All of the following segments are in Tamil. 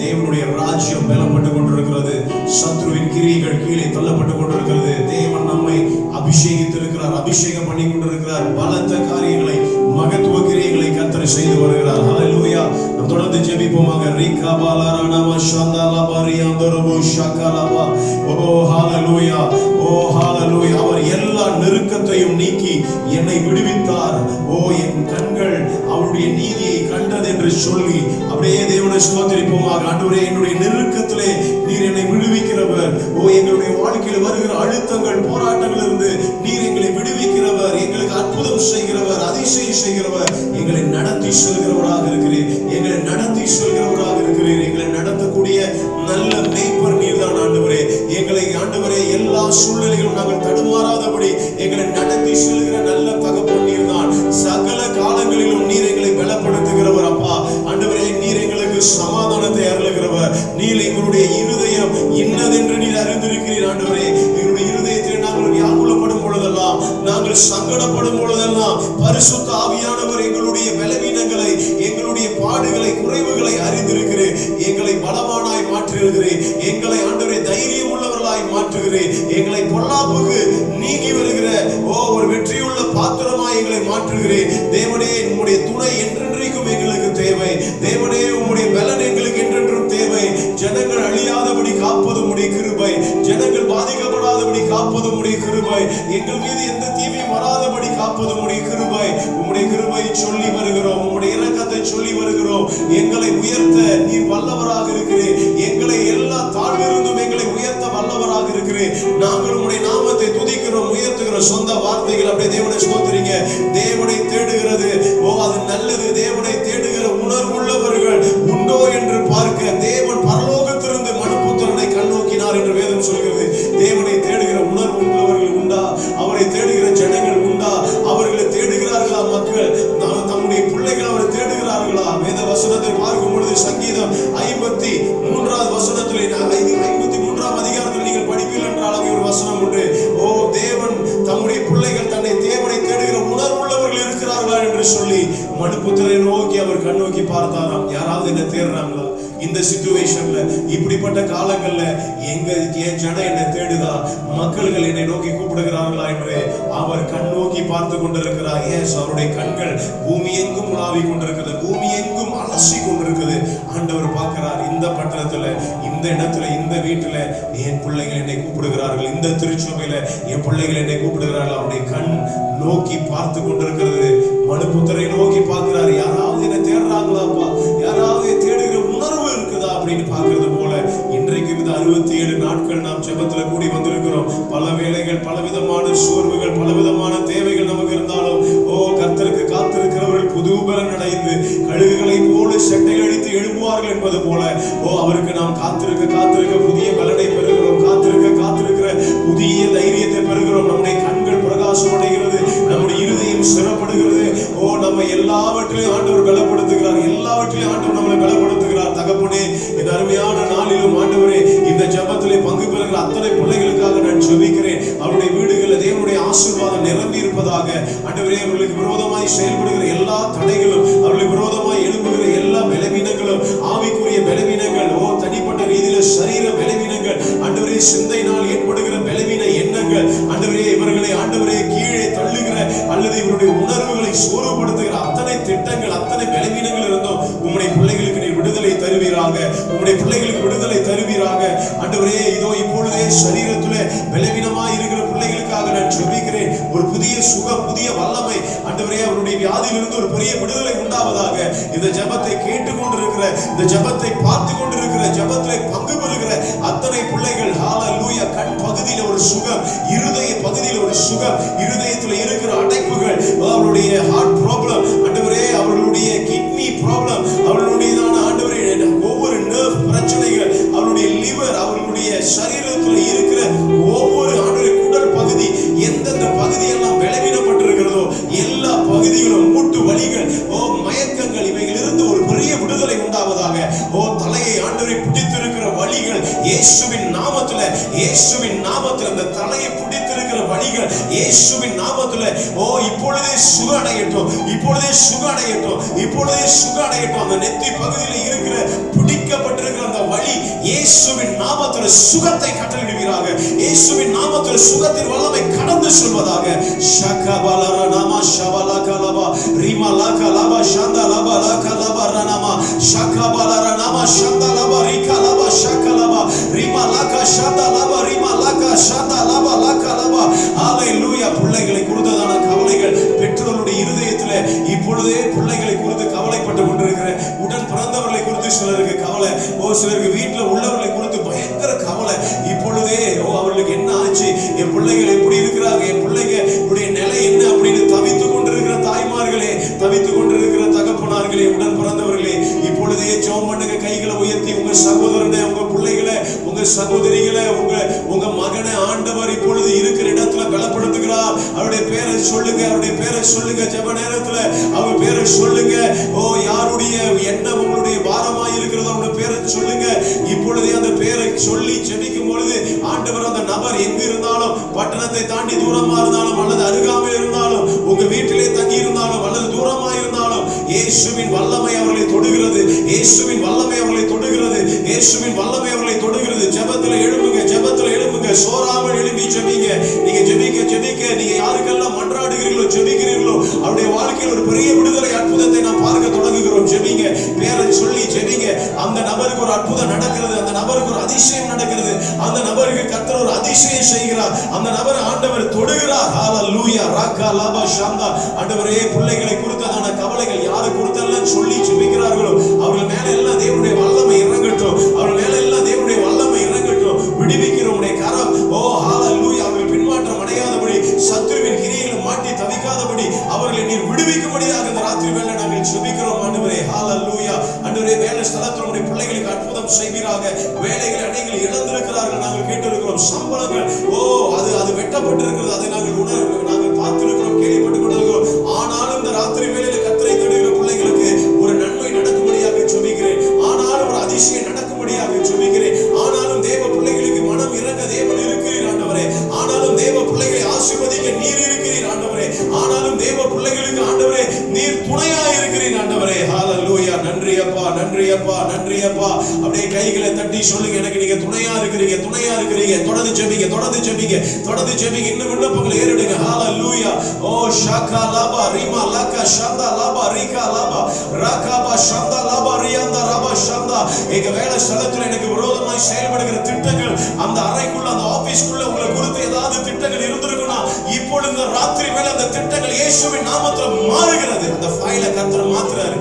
தேவனுடைய ராஜ்யம் பலப்பட்டு கொண்டிருக்கிறது. சத்ருவின் கிரியைகள் கீழே தள்ளப்பட்டு கொண்டிருக்கிறது. தேவன் நம்மை அபிஷேகித்திருக்கிறார், அபிஷேகம் பண்ணி கொண்டிருக்கிறார். பலத்த காரியங்களை, மகத்துவ கிரியைகளை கர்த்தர் செய்து வருகிறார். ஹல்லேலூயா. நாம் தொடர்ந்து ஜெபிப்போமாக. ரிகபாலரானம ஷந்தலபரியாந்தரபு ஷகலபா. ஓ ஹல்லேலூயா, ஓ ஹல்லேலூயா. அவர் எல்லா நெருக்கத்தையும் நீக்கி என்னை விடுவித்தார். ஓ என் கண்கள் அவருடைய நீதியை கண்டது என்று சொல்லி அப்படியே தேவனை ஸ்தோத்திரிப்போமாக. ஆண்டவரே, என்னுடைய நெருக்கத்திலே நீர் என்னை விடுவிக்கிறவர். ஓ எங்களுடைய வாழ்க்கையில் வருகிற அழுத்தங்கள், போராட்டங்கள் இருந்து நீர் எங்களை விடுவிக்கிறவர், எங்களுக்கு அற்புதம் செய்கிறவர், அதிசயம் செய்கிறவர், எங்களை நடத்தி செல்கிறவராக இருக்கிறீர், எங்களை நடத்தி செல்கிறவராக இருக்கிறீர். எங்களை நடத்தக்கூடிய நல்ல மேய்ப்பர் நீர்தான் ஆண்டவரே. எங்களை ஆண்டவரே எல்லா சூழ்நிலைகளும் நாங்கள் தடுமாறாதபடி எங்களை நடத்தி செல்கிற நல்ல தகப்பன் நீர்தான். சகல காலங்களிலும் நீர் எங்களை பலப்படுத்துகிறவர். அப்பா ஆண்டவரே, நீர் எங்களுக்கு சமாதானத்தை அருளுகிறவர். நீர் எங்களுடைய இருதயம் இன்னதென்று நீர் அறிந்திருக்கிறீர். ஆண்டவரே, எங்களுடைய இருதயத்தில் நாங்கள் வியாகுலப்படும் பொழுதெல்லாம், நாங்கள் சங்கடப்படும் பொழுதெல்லாம் பரிசுத்த ஆவியானவர் எங்களுடைய பலவீனங்களை, எங்களுடைய பாடுகளை, குறைவுகளை அறிந்திருக்கிறேன். எங்களை பலவானாய் மாற்றுகிறேன். எங்களை ஆண்டவரே தைரியம் உள்ளவர்களாய் மாற்றுகிறேன். எங்களை பொல்லாப்புக்கு நீங்கி வருகிற ஒரு வெற்றியுள்ள பாத்திரமாய் எங்களை மாற்றுகிறேன். தேவனே, உம்முடைய துணை என்றென்றைக்கும் எங்களுக்கு தேவை. தேவனே, உம்முடைய பலன் எங்களுக்கு என்றென்றும் தேவை. ஜனங்கள் அழியாதபடி காப்பது உம்முடைய கிருபை, ஜனங்கள் பாதிக்கப்படாதபடி காப்பது உம்முடைய கிருபை, எங்கள் மீது எந்த தீமையும் வராதபடி காப்பது உம்முடைய கிருபை. உம்முடைய கிருபை சொல்லி வருகிறோம், உம்முடைய இரக்கத்தை சொல்லி வருகிறோம். எங்களை உயர்த்த நீர் வல்லவராக இருக்கிறேன். எங்களை எல்லா தாழ்விருந்தும் எங்களை உயர்த்த வல்லவராக இருக்கிறேன். நாங்கள் உம்முடைய நாமத்தை துதிக்கிறோம், உயர்த்துகிறோம். சொந்த வார்த்தைகள் அப்படியே தேவனை ஸ்தோத்திரிங்க. தேவனை தேடுகிறது, ஓ அது நல்லது. தேவனை தேடுகிற உணர்வுள்ளவர்கள் உண்டோ என்று பார்க்க தேவன் பரலோகத்திலிருந்து மனுபுத்திரனை கண்ணோக்கினார் என்று வேதம் சொல்கிறது. தேவனை தேடுகிற உணர்வு உள்ளவர்கள் உண்டா? அவரை தேடுகிற ஜனங்கள் உண்டா? அவர்களை தேடுகிறார்களா மக்கள்? தம்முடைய பிள்ளைகள் அவரை தேடுகிறார்களா? வேத வசனத்தை பார்க்கும் பொழுது சங்கீதம் 53 வசனத்திலே 53 அதிகாரத்தில் நீங்கள் படிப்பீர்கள் என்ற அளவில் ஒரு வசனம் உண்டு. ஓ தேவன் தம்முடைய பிள்ளைகள் தன்னை தேவனை தேடுகிற உணர்வுள்ளவர்கள் இருக்கிறார்களா என்று சொல்லி மனுபுத்திரனை நோக்கி அவர் கண்ணோக்கி பார்த்தாராம். யாராவது என்ன தேடுறாங்களா? இந்த சிச்சுவேஷன்ல, இப்படிப்பட்ட காலங்கள்ல என் ஜனம் என்னை தேடுதா? மக்கள்கள் என்னை நோக்கி கூப்பிடுகிறார்களா என்று அவர் கண்ணோக்கி பார்த்து கொண்டிருக்கிறார். எஸ், அவருடைய கண்கள் பூமி எங்கும் உலாவி கொண்டிருக்கிறது, பூமி எங்கும் அலசி கொண்டிருக்குது. ஆண்டவர் பார்க்கிறார். இந்த பட்டணத்துல, இந்த இடத்துல, இந்த வீட்டுல என் பிள்ளைகள் என்னை கூப்பிடுகிறார்கள். இந்த திருச்சபையில என் பிள்ளைகள் என்னை கூப்பிடுகிறார்கள். அவருடைய கண் நோக்கி பார்த்து கொண்டிருக்கிறது. மனுபுத்திரை நோக்கி பார்க்கிறார். யாராவது என்ன தேடுறாங்களாப்பா? யாராவது தேடுகிற உணர்வு இருக்குதா அப்படின்னு பார்க்கிறது போல இன்றைக்கு இந்த 67 நாட்கள் நாம் ஜெபத்துல கூடி வந்திருக்கிறோம். பல வேளைகள், பலவிதமான சோர்வுகள், பலவிதமான தேவைகள் நமக்கு இருந்தாலும், ஓ கர்த்தருக்கு காத்திருக்கிறவர்கள் புது பலன் அடைந்து கழுகுகளை போல செட்டைகள் அடித்து எழும்புவார்கள் என்பது போல, ஓ அவருக்கு நாம் காத்திருக்க காத்திருக்க புதிய பலனை பெறுகிறோம். காத்திருக்க காத்திருக்கிற புதிய தைரியத்தை பெறுகிறோம். நம்முடைய கண்கள் பிரகாசம் அடைகிறது, நம்முடைய இருதயம் சிறப்படுகிறது. ஓ நம்ம எல்லாவற்றையும் ஆண்டவர் பலப்படுத்துகிறார், எல்லாவற்றையும் ஆண்டவர் நம்மளை பலப்படுத்துகிறார். தகப்பனே, இந்த அருமையான நாளிலும் ஆண்டவரே, இந்த ஜெபத்திலே பங்கு பெறுகிற அத்தனை பிள்ளைகளுக்காக நான் ஜெபிக்கிறேன். அவருடைய வீடுகளில் தேவனுடைய ஆசீர்வாதம் நிரம்பி இருப்பதாக. ஆண்டவரே, அவர்களுக்கு விரோதமாய் செயல்படுகிற எல்லா தடைகளும், அவர்களுக்கு விரோதமாய் எழும்புகிற எல்லா பலவீனங்களும், ஆவிக்குரிய பலவீனங்கள், ஓ தனிப்பட்ட ரீதியில சரீர பலவீனங்கள், ஆண்டவரே சிந்தையினால் ஏற்படுகிற பலவீன எண்ணங்கள், ஆண்டவரே இவர்களை ஆண்டவரே கீழே தள்ளுகிற அல்லது இவருடைய உணர்வுகளை சோர்வுபடுத்துகிற அத்தனை திட்டங்கள், அத்தனை பலவீனங்கள் இருந்தோம் உம்முடைய பிள்ளைகளுக்கு நீர் விடுதலை தருவீராக. உம்முடைய பிள்ளைகளுக்கு விடுதலை தருவீராக. ஆண்டவரே, இதோ இப்பொழுதே சரீரத்திலே பலவீனமாய் இருக்கிற பிள்ளைகளுக்காக நான் ஜெபிக்கிறேன். ஒரு புதிய சுகம், புதிய வல்லமை, ஆண்டவரே அவருடைய வியாதியிலிருந்து ஒரு பெரிய விடுதலை உண்டாவதாக. இந்த ஜெபத்தை கேட்டுக்கொண்டிருக்கிற, இந்த ஜெபத்தை பார்த்து கொண்டிருக்கிற, ஜெபத்திலே பங்கு பெறுகிற அத்தனை பிள்ளைகள், ஹல்லேலூயா, கண் பகுதியில் ஒரு சுகம், இருதய பகுதியில் ஒரு சுகம், இருதயத்தில் இருக்கிற அடைப்புகள், அவருடைய ஹார்ட் ப்ராப்ளம், ஆண்டவரே அவர்களுடைய கிட்னி ப்ராப்ளம், அவர்களுடையதான ஆண்டவரே ஒவ்வொரு நர்வ் பிரச்சனைகள், அவருடைய லிவர், அவர்களுடைய சரீரத்தில் இருக்கிற ஒவ்வொரு ஆண்டவரே குடல் பகுதி, எந்தெந்த பகுதியெல்லாம் பலவீனப்பட்டிருக்கிறதோ எல்லா பகுதிகளும், மூட்டு வலிகள், ஓ மயக்கங்கள், இவைகளிலிருந்து ஒரு பெரிய விடுதலை உண்டாவதாக. ஓ தலையை ஆண்டவரை பிடித்திருக்கிற வலிகள் இயேசுவின் நாமத்துல, இயேசுவின் நாமத்துல, அந்த தலையை பிடித்திருக்கிற வலிகள் இயேசுவின் நாமத்துல, ஓ இப்பொழுதே சுக அடையட்டும், இப்பொழுதே சுக அடையட்டும், இப்பொழுதே சுக அடையட்டும். அந்த நெத்தி பகுதியில் இருக்கிற பிடிக்கப்பட்டிருக்கிற அந்த வலி இயேசுவின் நாமத்தில் சுகத்தை கட்டளையிடுவீராக. இயேசுவின் நாமத்தில் சுகத்தின் வல்லமை கடந்து செல்வதாக. ஷகபலர நாமா ஷபலகலபா ரிமலகலபா ஷந்தலபா லகலபா ரனமா ஷகபலர நாமா ஷந்தலபா ரிகலபா ஷகலபா ரிமலக ஷந்தலபா ரிமலக ஷந்தலபா லகலபா. ஹalleluya. பிள்ளைகளை குறித்ததான கவலைகள் பெற்றோருடைய இருதயத்தில் இப்பொழுதே பிள்ளைகளை குறித்து கவலைப்பட்டு கொண்டிருக்கிற உடன் பிறந்தவர்களை குறித்து சிலருக்கு கவலை, சிலருக்கு வீட்டில் உள்ளவர்களை குறித்து பயங்கர கவலை. இப்பொழுதே அவர்களுக்கு என்ன ஆச்சு, என் பிள்ளைகள் எப்படி இருக்கிறாங்க, என் பிள்ளைகளுடைய நிலை என்ன அப்படின்னு தவித்துக் கொண்டிருக்கிற தாய்மார்களே, தவித்துக் கொண்டிருக்கிற தகப்பனார்களே, உடன் பிறந்தவர்களே, இப்பொழுதே ஜெபம் பண்ணுங்க. கைகளை உயர்த்தி உங்க சகோதரனை, உங்க பிள்ளைகளை, உங்க சகோதரிகளை, உங்க மகனை ஆண்டவர் இப்பொழுது இருக்கிற இடத்துல பலப்படுத்துகிறார். அவருடைய பேரை சொல்லுங்க, அவருடைய பேரை சொல்லுங்க. ஜெப நேரத்துல அவர் பேரை சொல்லுங்க. யாருடைய எண்ணம் உங்களுடைய பாரமாய் இருக்கிறதோ அவருடைய பேரை சொல்லுங்க. இப்பொழுதே அந்த பேரை சொல்லி ஜெபிக்கும் பொழுது ஆண்டவர் அந்த நபர் எங்க இருந்தாலும், பட்டணத்தை தாண்டி தூரமா இருந்தாலும் அல்லது அருகாமையில் இருந்தாலும், உங்க வீட்டிலே தங்கி இருந்தாலும் அல்லது தூரமா இருந்தாலும், இயேசுவின் வல்லமை அவர்களை தொடுகிறது. இயேசுவின் வல்லமை அவர்களை தொடுகிறது. இயேசுவின் வல்லமை அவர்களை தொடுகிறது. ஜெபத்துல எழும்புங்க, ஜெபத்துல எழும்புங்க. சோராமல் எழும்பி ஜெபிங்க. நீங்க ஜெபிக்க ஜெபிக்க நீங்க யாருக்கெல்லாம் மன்றாடுகிறீர்களோ, ஜெபிக்கிறீர்களோ, அவருடைய வாழ்க்கையில் ஒரு பெரிய விடுதலை அற்புதத்தை நாம் பார்க்க தொடங்குகிறோம். ஜெபிங்க, பேரை சொல்லி ஜெபிங்க. அந்த நபருக்கு ஒரு அற்புதம் நடக்கிறது, அந்த நபருக்கு ஒரு அதிசயம் நடக்கிறது, அந்த நபருக்கு கர்த்தர் ஒரு அதிசயம் செய்கிறார், அந்த நபர் ஆண்டவர் தொடுகிறார். ஹalleluya. ராகா லாபா ஷாந்தா. ஆண்டவரே, பிள்ளைகளை குறித்ததான கவலைகள் யாரு குறித்தெல்லாம் சொல்லி ஜெபிக்கிறார்களோ அவர்கள் மேல எல்லாம் தேவனுடைய வல்லமை இறங்கட்டும். அவர்கள் மேல எல்லாம் தேவனுடைய வல்லமை இறங்கட்டும். விடுவிக்கிறோம் கரம். ஹalleluya. அவர்கள் பின்மாற்றம் அடையாதபடி, சத்துருவின் கிரியைகளை மாட்டி தவிக்காதபடி அவர்களை நீர் விடுவிக்கும்படியாக இந்த ராத்திரி வேளை நாங்கள் ஜெபிக்கிறோம் ஆண்டவரே. ஹalleluya. ஆண்டவரே, வேலை ஸ்தலத்தில் உம்முடைய பிள்ளைகளுக்கு அற்புதம் செய்வீராக. வேலைகள் அநேகர் இழந்திருக்கிறார்கள், நாங்கள் கேட்டிருக்கிறோம். சம்பளங்கள் அது வெட்டப்பட்டிருக்கிறது, அதை நாங்கள் பார்த்திருக்கிறோம், கேள்விப்பட்டுக் கொண்டிருக்கிறோம். ஆனாலும் இந்த ராத்திரி வேளையில் கர்த்தரை தேடுகிற பிள்ளைகளுக்கு ஒரு நன்மை நடக்கும்படியாக ஜெபிக்கிறேன். ஆனாலும் ஒரு அதிசயம் நடக்கும்படியாக ஜெபிக்கிறேன். ஆனாலும் தேவ பிள்ளைகளுக்கு மனம் இறங்க தேவன் இருக்கிறீர் ஆண்டவரே. ஆனாலும் தேவ பிள்ளைகளை ஆசீர்வதிக்க நீர் இருக்கிறீர் ஆண்டவரே. ஆனாலும் தேவ பிள்ளைகளுக்கு ஆண்டவரே நீர் துணையா இருக்கிறீர் ஆண்டவரே. ஹalleluya. நன்றி அப்பா, நன்றி அப்பா, நன்றி அப்பா. அப்படியே கைகளை தட்டி சொல்லுங்க, எனக்கு நீங்க துணையா இருக்கிறீங்க, துணையா இருக்கிறீங்க. தொடர்ந்து ஜெபிங்க, தொடர்ந்து ஜெபிங்க, தொடர்ந்து ஜெபிங்க. இன்னும் விண்ணப்பங்களை ஏறிடுங்க. ஹalleluya. ஓ ஷாகா லாபா ரிமா லகா ஷந்தா லாபா ரிகா லாபா ராகாபா ஷந்தா லாபா ரியாந்தா ராபா ஷந்தா. எங்க வேலை ஸ்தலத்தில் எனக்கு விரோதமாய் செயல்படுகிற திட்டங்கள், அந்த அறைக்குள்ள, அந்த ஆபீஸ்க்குள்ள உங்களை குறித்து ஏதாவது திட்டங்கள் இருந்திருக்குன்னா இப்பொழுது இந்த ராத்திரி வேளை அந்த திட்டங்கள் இயேசுவின் நாமத்தில் மாறுகிறது. அந்த ஃபைலை கர்த்தர் மாத்துறாரு.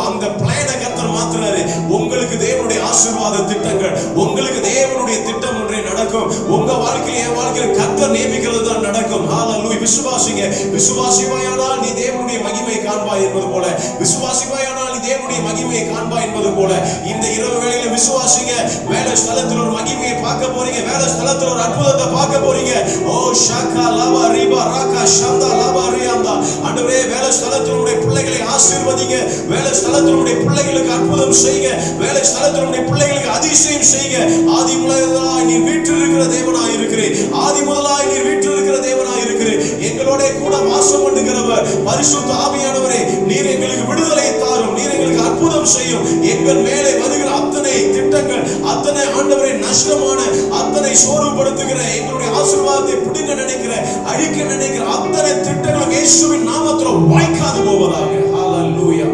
அந்த பிளானை கர்த்தர் மாத்துறாரு. உங்களுக்கு தேவனுடைய ஆசீர்வாத திட்டங்கள், உங்களுக்கு தேவனுடைய திட்டம் ஒன்றே நடக்கும். உங்க வாழ்க்கையில், என் வாழ்க்கையில் கர்த்தர் நியமிக்கிறது தான் நடக்கும். ஹalleluya. விசுவாசிங்க. விசுவாசிப்பாயானால் நீ தேவனுடைய மகிமையை காண்பாய் என்பது போல, விசுவாசிப்பாயானால் நீ தேவனுடைய மகிமையை காண்பாய் என்பது போல, இந்த இரவு வேளையில விசுவாசிங்க. வேலை ஸ்தலத்தில் ஒரு மகிமையை பார்க்க போறீங்க. வேலை ஸ்தலத்தில் ஒரு அற்புதத்தை பார்க்க போறீங்க. ஓ ஷாகா லாபா ரிபா ராகா ஷந்தா லாபா ரியாந்தா. ஆண்டவரே, வேலை ஸ்தலத்தில் உடைய பிள்ளைகளை ஆசீர்வதிங்க. வேலை ஸ்தலத்தில் உடைய பிள்ளைகளுக்கு அற்புதம் செய்யுங்க. வேலை ஸ்தலத்தில் உடைய பிள்ளைகளுக்கு அதிசயம் செய்யுங்க. ஆதி முதலாய் நீர் வீற்றில் இருக்கிற தேவனாய் இருக்கிறேன். ஆதி முதலாய் நீர் வீற்றில் இருக்கிற தேவனாய் இருக்கிறேன். எங்களோட கூட வாசம் பண்ணுகிறவர் பரிசுத்த ஆவியானவரே, நீர் எங்களுக்கு விடுதலை தாரும். நீர் எங்களுக்கு அற்புதம் செய்யும். எங்கள் மேலே வருகிற அத்தனை திட்டங்கள், அத்தனை ஆண்டவரை நஷ்டமான, அத்தனை சோர்வுபடுத்துகிற, எங்களுடைய ஆசீர்வாதத்தை பிடுங்க நினைக்கிற, அழிக்க நினைக்கிற அத்தனை திட்டங்களும் இயேசுவின் நாமத்தில் வாய்க்காது போவதாக. ஹalleluya.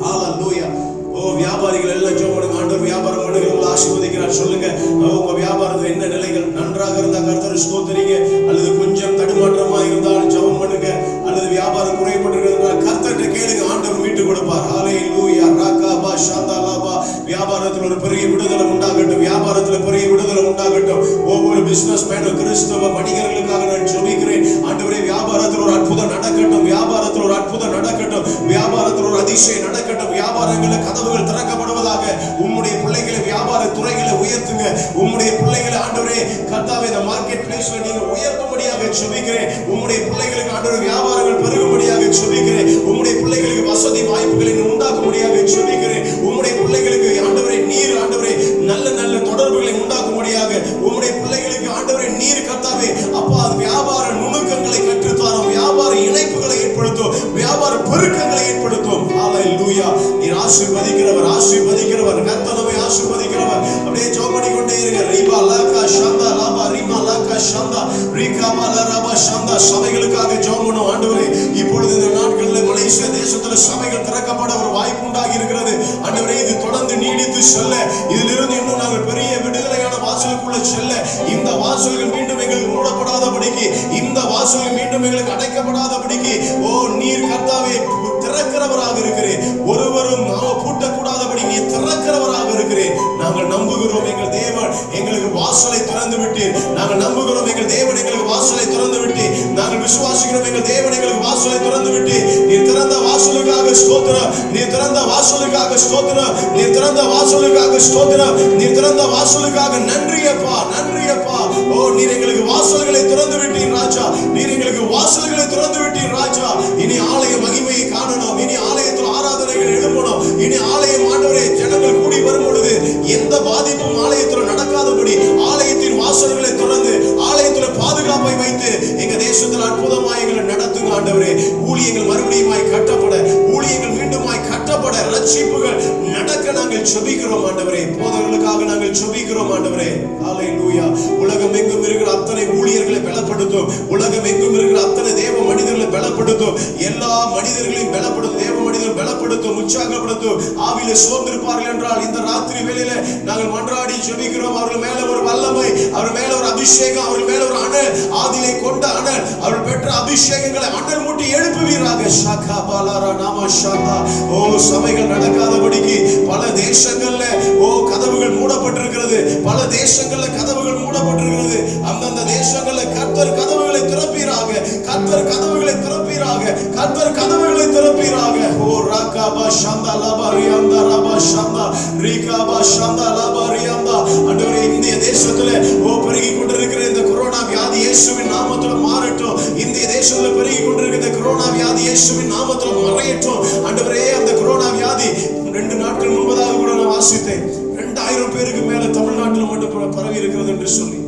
ஹalleluya. வியாபாரிகள் எல்லாம் ஜெபம், ஆண்டவர் வியாபாரம் பண்ணுகிறவங்களை ஆசீர்வதிக்கிறார். சொல்லுங்க, உங்க வியாபாரத்தில் என்ன நிலைகள் நன்றாக இருந்தா கர்த்தரை ஸ்தோத்திரிங்க. அல்லது கொஞ்சம் தடுமாற்றமா இருந்தாலும் ஜெபம் பண்ணுங்க. அல்லது வியாபாரம் குறைபட்டிருக்கிறதுனால கர்த்தர்கிட்ட கேளுங்க, ஆண்டவர் மீட்டு கொடுப்பார். ஹalleluya. ராகாபா ஷந்தா லாபா. வியாபாரத்தில் ஒரு பெரிய விடுதலை உண்டாகட்டும். வியாபாரத்தில் பெரிய விடுதலை உண்டாகட்டும். ஒவ்வொரு பிசினஸ் மேனும், கிறிஸ்தவ வணிகர்களுக்காக நான் ஜெபிக்கிறேன். ஆண்டவரே, வியாபாரத்தில் ஒரு அற்புதம் நடக்கட்டும். வியாபாரத்தில் ஒரு அற்புதம் நடக்கட்டும். வியாபாரத்தில் ஒரு அதிசயம் நடக்கட்டும். வியாபாரங்களில் கதவுகள் திறக்கப்படுவதாக. உம்முடைய பிள்ளைகளை வியாபார துறைகளை உயர்த்துங்க. உம்முடைய பிள்ளைகளை ஆண்டவரே கர்த்தாவே இந்த மார்க்கெட் பிளேஸ்ல நீங்க உயர்த்தும்படியாக ஜெபிக்கிறேன். உம்முடைய பிள்ளைகளுக்கு ஆண்டவரே வியாபாரங்கள் பெருகும்படியாக ஜெபிக்கிறேன். உம்முடைய பிள்ளைகளுக்கு வசதி வாய்ப்புகளை உண்டாக்கும்படியாக ஜெபிக்கிறேன். உம்முடைய பிள்ளைகளுக்கு ஆண்டவரே நீர் ஆண்டவரே நல்ல நல்ல தொடர்புகளை உண்டாக்கும்படியாக உம்முடைய பிள்ளைகளுக்கு ஆண்டவரே நீர் கர்த்தாவே அப்பா வியாபார நுணுக்கங்களை கற்றுத்தாரும். வியாபார இணைப்புகளை ஏற்படுத்தும். வியாபார பெருக்கங்களை ஏற்படுத்தும். ஹalleluya. நீர் ஆசீர்வதிக்கிறவர், ஆசீர்வதிக்கிறவர், கர்த்தர் நம்மை ஆசீர்வதிக்கிறவர். அப்படியே ஜெபம் பண்ணிக்கொண்டே இருங்க. ரிபா லகா ஷந்தா லாபா ரிமா லகா ஷந்தா ரிகா பல ரபா ஷந்தா. சபைகளுக்காக ஜெபம் பண்ணும். ஆண்டவரே, இப்பொழுது இந்த நாட்களில் மலேசியா தேசத்துல சபைகள் திறக்கப்பட ஒரு வாய்ப்பு உண்டாகி இருக்கிறது. ஆண்டவரே, இது தொடர்ந்து நீடித்து செல்ல, இதிலிருந்து இன்னும் நாங்கள் பெரிய விடுதலையான வாசலுக்குள்ள செல்ல, இந்த வாசல்கள் மீண்டும் எங்களுக்கு மூடப்படாதபடிக்கு, இந்த வாசல்கள் மீண்டும் எங்களுக்கு அடைக்கப்படாதபடிக்கு ஓ நீர் கர்த்தாவே திறக்கிறவராக இருக்கிறேன். ஒருவரும் பூட்டக்கூடாதபடி நீ திறக்கிறவராக இருக்கிறேன். நாங்கள் நம்புகிறோம் எங்கள் தேவன் எங்களுக்கு வாசலை திறந்து விட்டீர். நாங்கள் நம்புகிறோம் எங்கள் தேவன் எங்களுக்கு வாசலை திறந்து விட்டீர். நாங்கள் விசுவாசிக்கிறோம் எங்கள் தேவன் எங்களுக்கு வாசலை திறந்து விட்டீர். நீ திறந்த வாசலுக்காக ஸ்தோத்திரம். நீ திறந்த வாசலுக்காக ஸ்தோத்திரம். நீ திறந்த வாசலுக்காக ஸ்தோத்திரம். நீ திறந்த வாசலுக்காக நன்றி அப்பா, நன்றி அப்பா. ஓ நீர் எங்களுக்கு வாசல்களை திறந்து விட்டீர் ராஜா. நீர் எங்களுக்கு வாசல்களை திறந்து விட்டீர் ராஜா. இனி ஆலய மகிமையை காணணும். இனி ஆலயத்தில் ஆராதனைகள் எழுப்பணும். இனி ஆலயம் ஆண்டவரே ஜனங்கள் கூடி வரும் பொழுது எந்த பாதிப்பும் ஆலயத்தில் நடக்காதபடி ஆலயத்தின் வாசல்களை திறந்து ஆலயத்தில் பாதுகாப்பை வைத்து எங்க தேசத்தில் அற்புதமாய் எங்களை நடத்துங்க ஆண்டவரே. ஊழியங்கள் மறுபடியும் கட்டப்பட, ஊழியங்கள் மீண்டுமாய் கட்டப்பட, ரட்சிப்புகள் நடக்க நாங்கள் ஜெபிக்கிறோம் ஆண்டவரே. போதகர்களுக்காக நாங்கள் ஜெபிக்கிறோம் ஆண்டவரே. ஹalleluya. உலகம் எங்கும் இருக்கிற அத்தனை ஊழியர்களை பலப்படுத்தும். உலகம் எங்கும் இருக்கிற அத்தனை தேவ மனிதர்களை பலப்படுத்தும். எல்லா மனிதர்களையும் பலப்படுத்தும். தேவ மனிதர்கள் பலப்படுத்தும், உற்சாகப்படுத்தும். ஆவியிலே சோர்ந்திருப்பார்கள் என்றால் இந்த ராத்திரி வேளையில நாங்கள் மன்றாடி ஜெபிக்கிறோம். அவர்கள் மேல ஒரு வல்லமை, அவர் மேல ஒரு அபிஷேகம், அவர் மேல ஒரு அனல், ஆதிலே கொண்ட அனல், அவர் பெற்ற அபிஷேகங்களை அனல் மூட்டி எழுப்புவீராக. ஷாகா பாலாரா நாம ஷாதா. ஓ சபைகள் நடக்காதபடிக்கு பல தேசங்கள்ல ஓ கதவுகள் மூடப்பட்டிருக்கிறது. பல தேசங்கள்ல கதவுகள் மூடப்பட்டிருக்கிறது. அந்தந்த தேசங்கள்ல கர்த்தர் கதவுகளை திறப்பீராக. கர்த்தர் கதவுகளை திறப்பீராக. கர்த்தர் கதவுகளை திறப்பீராக. ஓ ராகாபா ஷந்தா லாபா ரியாந்தா ராபா ஷந்தா ரிகாபா ஷந்தா லாபா ரியாந்தா. ஆண்டவரே, இந்திய தேசத்துல ஓ பெருகி கொண்டிருக்கிற இந்த கொரோனா வியாதி இயேசுவின் நாமத்துல மாறட்டும். இந்திய தேசத்துல பெருகி கொண்டிருக்கிற இந்த கொரோனா வியாதி இயேசுவின் நாமத்துல மறையட்டும். ஆண்டவரே, அந்த கொரோனா வியாதி 2 நாட்கள் முன்பதாக கூட நான் வாசித்தேன். 2000 பேருக்கு மேல தமிழ்நாட்டில் மட்டும் பரவி இருக்கிறது என்று சொல்லி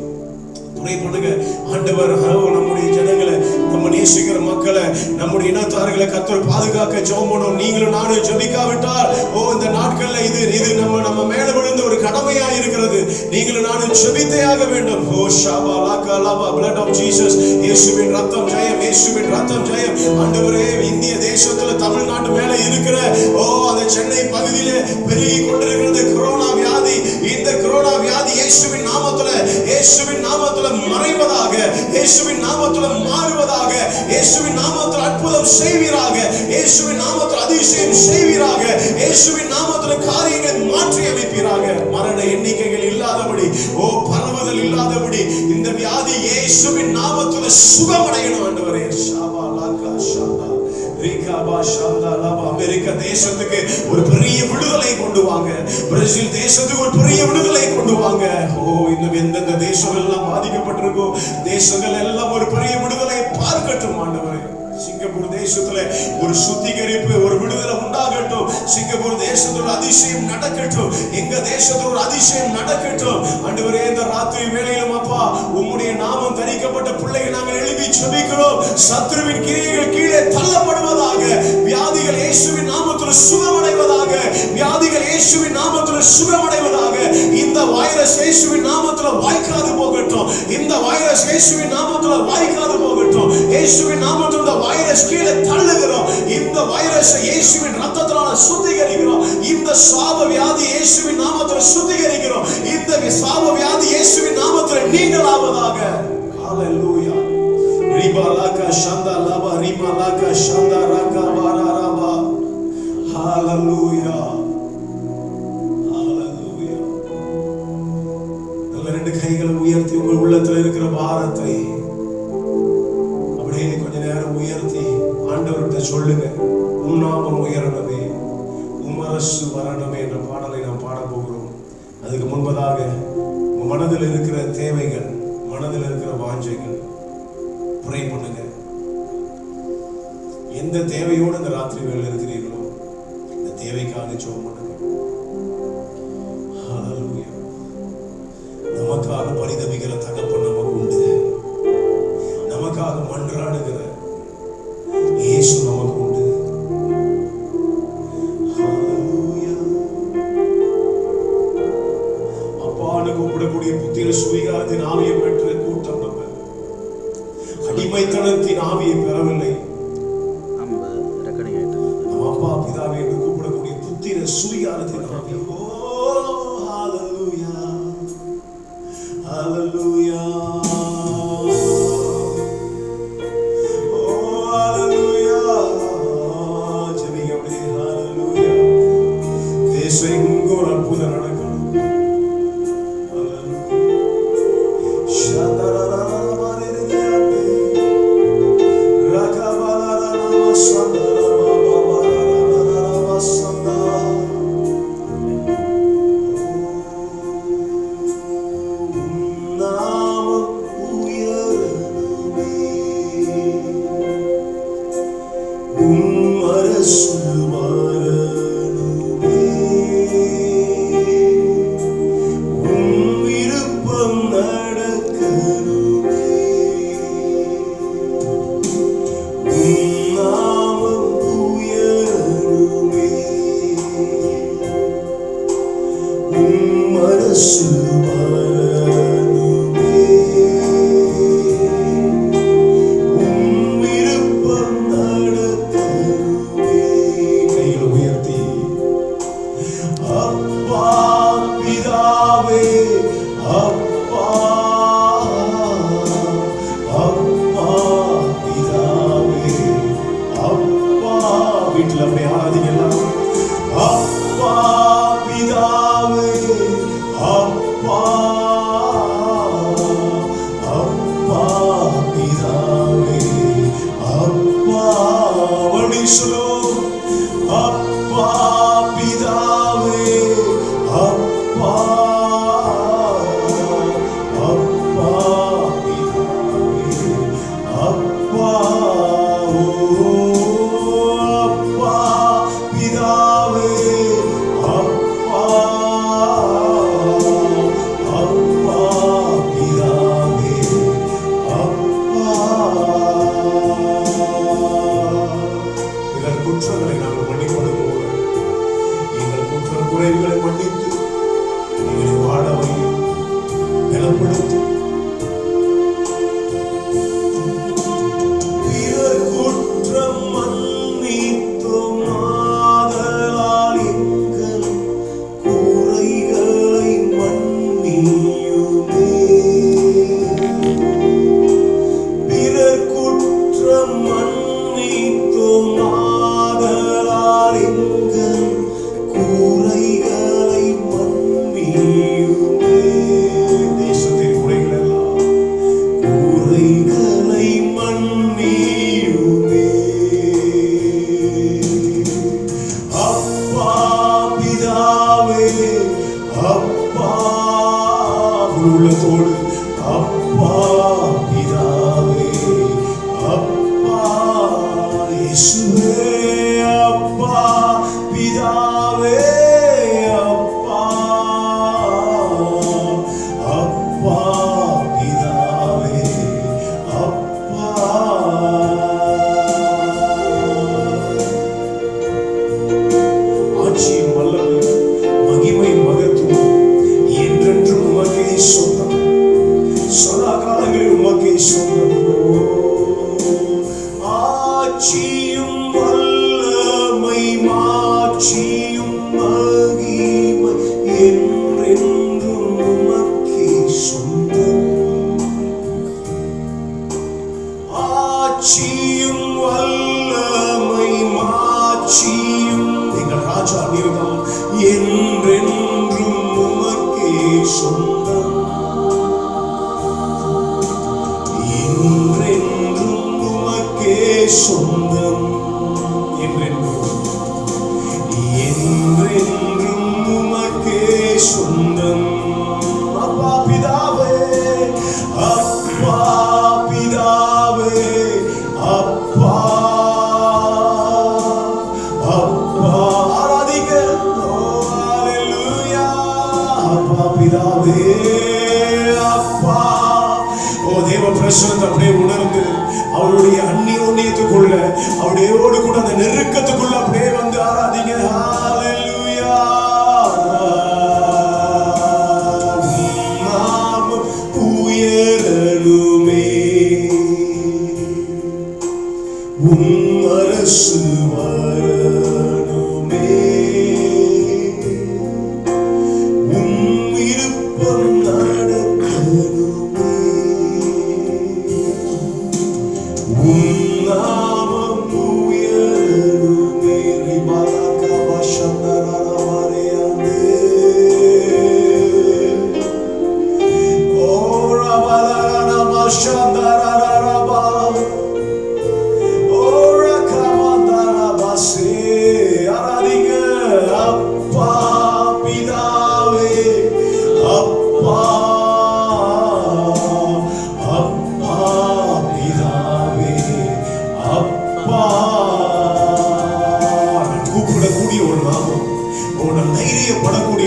துணை பண்ணுங்க ஆண்டவர். நம்முடைய ஜனங்களை, நம்ம நேசிக்கிற மக்களை, நம்முடைய இனத்தார்களை கர்த்தர் பாதுகாக்க ஜெபம் பண்ணும். நீங்களும் நானும் ஜெபிக்காவிட்டால் ஓ இந்த நாட்கள்ல இது நம்ம மேல விழுந்த ஒரு கடமையா இருக்கிறது. நீங்களும் நானும் ஜெபித்தேயாக வேண்டும். ஓ ஷாபா லாகா லாபா blood of Jesus. இயேசுவின் ரத்தம் ஜெயம், இயேசுவின் ரத்தம் ஜெயம். ஆண்டவரே, இந்திய தேசத்துல தமிழ்நாட்டு மேல இருக்கிற ஓ அந்த சென்னை பகுதியிலே பெருகி கொண்டிருக்கிறது கொரோனா வியாதி. இந்த கொரோனா வியாதி இயேசுவின் நாமத்துல, இயேசுவின் நாமத்துல மறைவதாக, இயேசுவின் நாமத்துல மாறுவதாக, இயேசுவின் நாமத்துல அற்புதம் செய்வீராக, இயேசுவின் நாமத்துல அதிசயம் செய்வீராக, இயேசுவின் நாமத்துல காரியங்களை மாற்றி அமைப்பீராக. மரண எண்ணிக்கைகள் இல்லாதபடி, ஓ பரவுதல் இல்லாதபடி இந்த வியாதி இயேசுவின் நாமத்துல சுகமடையணும் ஆண்டவரே. ஷாபா லாகா ஷாதா ரிகாபா ஷாதா லாபா. அமெரிக்கா தேசத்துக்கு ஒரு பெரிய விடுதலை கொண்டு வாங்க. பிரேசில் தேசத்துக்கு ஒரு பெரிய விடுதலை கொண்டு வாங்க. ஓ இன்னும் எந்தெந்த தேசங்கள் எல்லாம் பாதிக்கப்பட்டிருக்கோ தேசங்கள் எல்லாம் ஒரு பெரிய விடுதலை பார்க்கட்டும் ஆண்டவரே. சிங்கப்பூர் தேசத்துல ஒரு சுத்திகரிப்பு, ஒரு விடுதலை உண்டாகட்டும். சிங்கப்பூர் தேசத்துல அதிசயம் நடக்கட்டும். எங்க தேசத்துல ஒரு அதிசயம் நடக்கட்டும் ஆண்டவரே. இந்த ராத்திரி வேளையிலும் அப்பா உம்முடைய நாமம் தரிக்கப்பட்ட பிள்ளைகள் நாங்கள் எழுப்பி ஜெபிக்கிறோம். சத்ருவின் கிரியைகள் கீழே தள்ளப்படுவதாக. வியாதிகள் இயேசுவின் நாமத்தில் சுகமடைவதாக. வியாதிகள் இயேசுவின் நாமத்தில் சுகமடைவதாக. இந்த வைரஸ் இயேசுவின் நாமத்தில் வாய்க்காது போகட்டும். இந்த வைரஸ் இயேசுவின் நாமத்தில் வாய்க்காது போகட்டும். இயேசுவின் நாமத்தில் இந்த வைரஸ் கீழே தள்ளுகிறோம். இந்த வைரஸ் இயேசுவின் ரத்தத்தினால சுத்திகரிக்கிறோம். இந்த சாப வியாதி இயேசுவின் நாமத்தில் சுத்திகரிக்கிறோம். இந்த சாப வியாதி இயேசுவின் நாமத்தில் நீங்களாவதாக. ஹalleluya. ரிபா லாகா ஷந்தா லாபா ரிமா லாகா ஷந்தா ராகா வாரா ராபா. ஹalleluya. ஹalleluya. நல்ல 2 கைகளை உயர்த்தி உங்கள் உள்ளத்தில் இருக்கிற பாரத்தை அப்படியே கொஞ்ச நேரம் உயர்த்தி ஆண்டவர்கிட்ட சொல்லுங்க. உம் நாமம் உயரணுமே, உம் அரசு வரணுமே என்ற பாடலை நாம் பாட போகிறோம். அதுக்கு முன்பதாக உங்க மனதில் இருக்கிற தேவைகள், மனதில் இருக்கிற வாஞ்சைகள் ப்ரே பண்ணுங்க. எந்த தேவையோடு இந்த ராத்திரி வேளை இருக்கிறீர்களோ இந்த தேவைக்காக ஜெபம் பண்ணுங்க. ஹalleluya. நமக்காக பரிதபிக்கிற தகப்பன் நமக்கு உண்டு. நமக்காக மன்றாடுகிற இயேசு நமக்கு உண்டு. சுவிகாரத்தை நாம் ஹalleluya ஹalleluya ஹalleluya ஜெபிங்க அப்படியே ஹalleluya தேசம் எங்கும் ஒரு அற்புதம் நடக்கணும் தேசத்தின் குறைகளை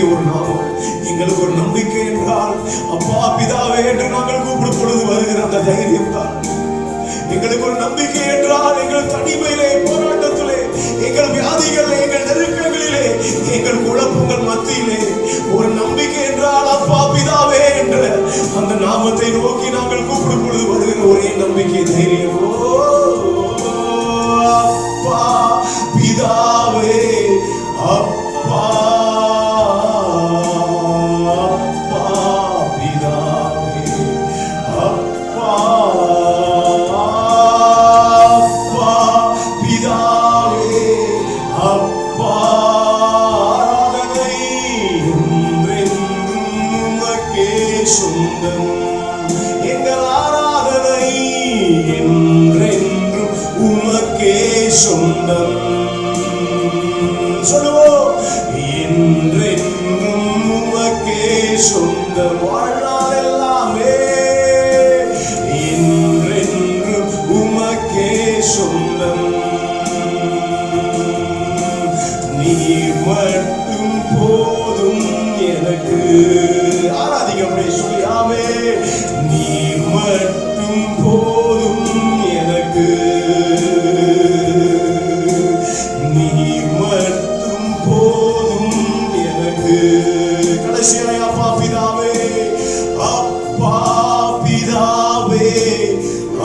கூப்பிடக்கூடிய ஒரு நாமம். எங்களுக்கு ஒரு நம்பிக்கை என்றால் அப்பா பிதாவே என்று நாங்கள் கூப்பிடும் பொழுது வருகிற அந்த தைரியம் தான். எங்களுக்கு ஒரு நம்பிக்கை என்றால் எங்கள் தனிமையிலே, போராட்டத்திலே, எங்கள் வியாதிகளிலே, எங்கள் நெருக்கங்களிலே, எங்கள் குழப்பங்கள் மத்தியிலே ஒரு நம்பிக்கை என்றால் அப்பா பிதாவே என்ற அந்த நாமத்தை நோக்கி நாங்கள் கூப்பிடும் பொழுது வருகிற ஒரே நம்பிக்கை, தைரியம். அப்பா பிதாவே, அப்பா சொந்தம். சொல்லுவோம், என்றென்றும் உமக்கே சொந்தம். வாழ்நாள் எல்லாமே என்றென்றும் உமக்கே சொந்தம். நீர் மட்டும் போதும் எனக்கு. ஆராதிக்க அப்படியே சொல்லியாவே, நீர் மட்டும் போதும் எனக்கு. கடைசியாய் அப்பா பிதாவே, அப்பா பிதாவே,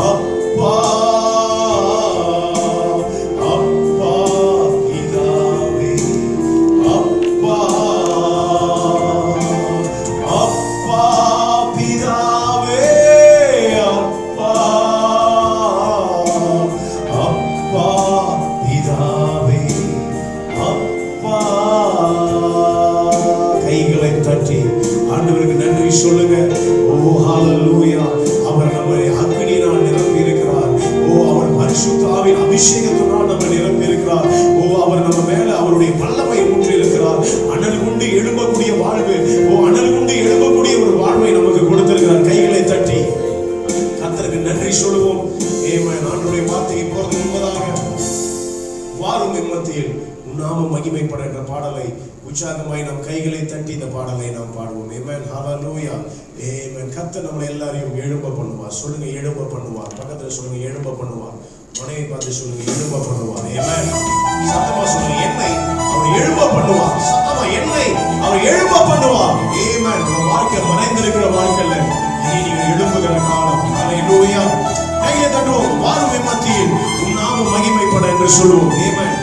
அப்பா அப்பா பிதாவே, அப்பா அப்பா பிதாவே, அப்பா அப்பா பிதாவே, அப்பா. கைகளை தட்டி ஆண்டவருக்கு நன்றி சொல்லுங்க. ஓ ஹalleluya. அவர் நம்மை அக்னியினால் நிரப்பி இருக்கிறார். ஓ அவர் பரிசுத்த ஆவியின் அபிஷேகத்தினால் நம்மை நிரப்பி இருக்கிறார். ஓ அவர் நம்ம மேல அவருடைய வல்லமை ஊற்றி இருக்கிறார். அனல் கொண்டு எழும்பக்கூடிய வாழ்வு, ஓ அனல் கொண்டு எழும்பக்கூடிய ஒரு வாழ்வை நமக்கு கொடுத்திருக்கிறார். கைகளை தட்டி கர்த்தருக்கு நன்றி சொல்லுவோம். ஆமென். ஆண்டவருடைய வார்த்தையை போறது முன்பதாக வாரும் என் மத்தியில் நாமம் மகிமைப்பட என்ற பாடலை உற்சாகமாய் நாம் கைகளை தட்டி இந்த பாடலை நாம் பாடுவோம். ஆமென். ஹalleluya. ஆமென். கர்த்தர் நம்மளை எல்லாரையும் எழும்ப பண்ணுவார். சொல்லுங்க, எழும்ப பண்ணுவார். பக்கத்துல சொல்லுங்க, எழும்ப பண்ணுவார். மனைவி பார்த்து சொல்லுங்க, எழும்ப பண்ணுவார். ஆமென். சத்தமா சொல்லுங்க, என்னை அவர் எழும்ப பண்ணுவார். சத்தமா, என்னை அவர் எழும்ப பண்ணுவார். ஆமென். உங்க வாழ்க்கை மறைந்திருக்கிற வாழ்க்கையில இனி நீங்க எழும்புகிற காலம். ஹalleluya. கையை தட்டுவோம். வாரும் என் மத்தியில் உன் நாமம் மகிமைப்பட என்று சொல்லுவோம். ஆமென்.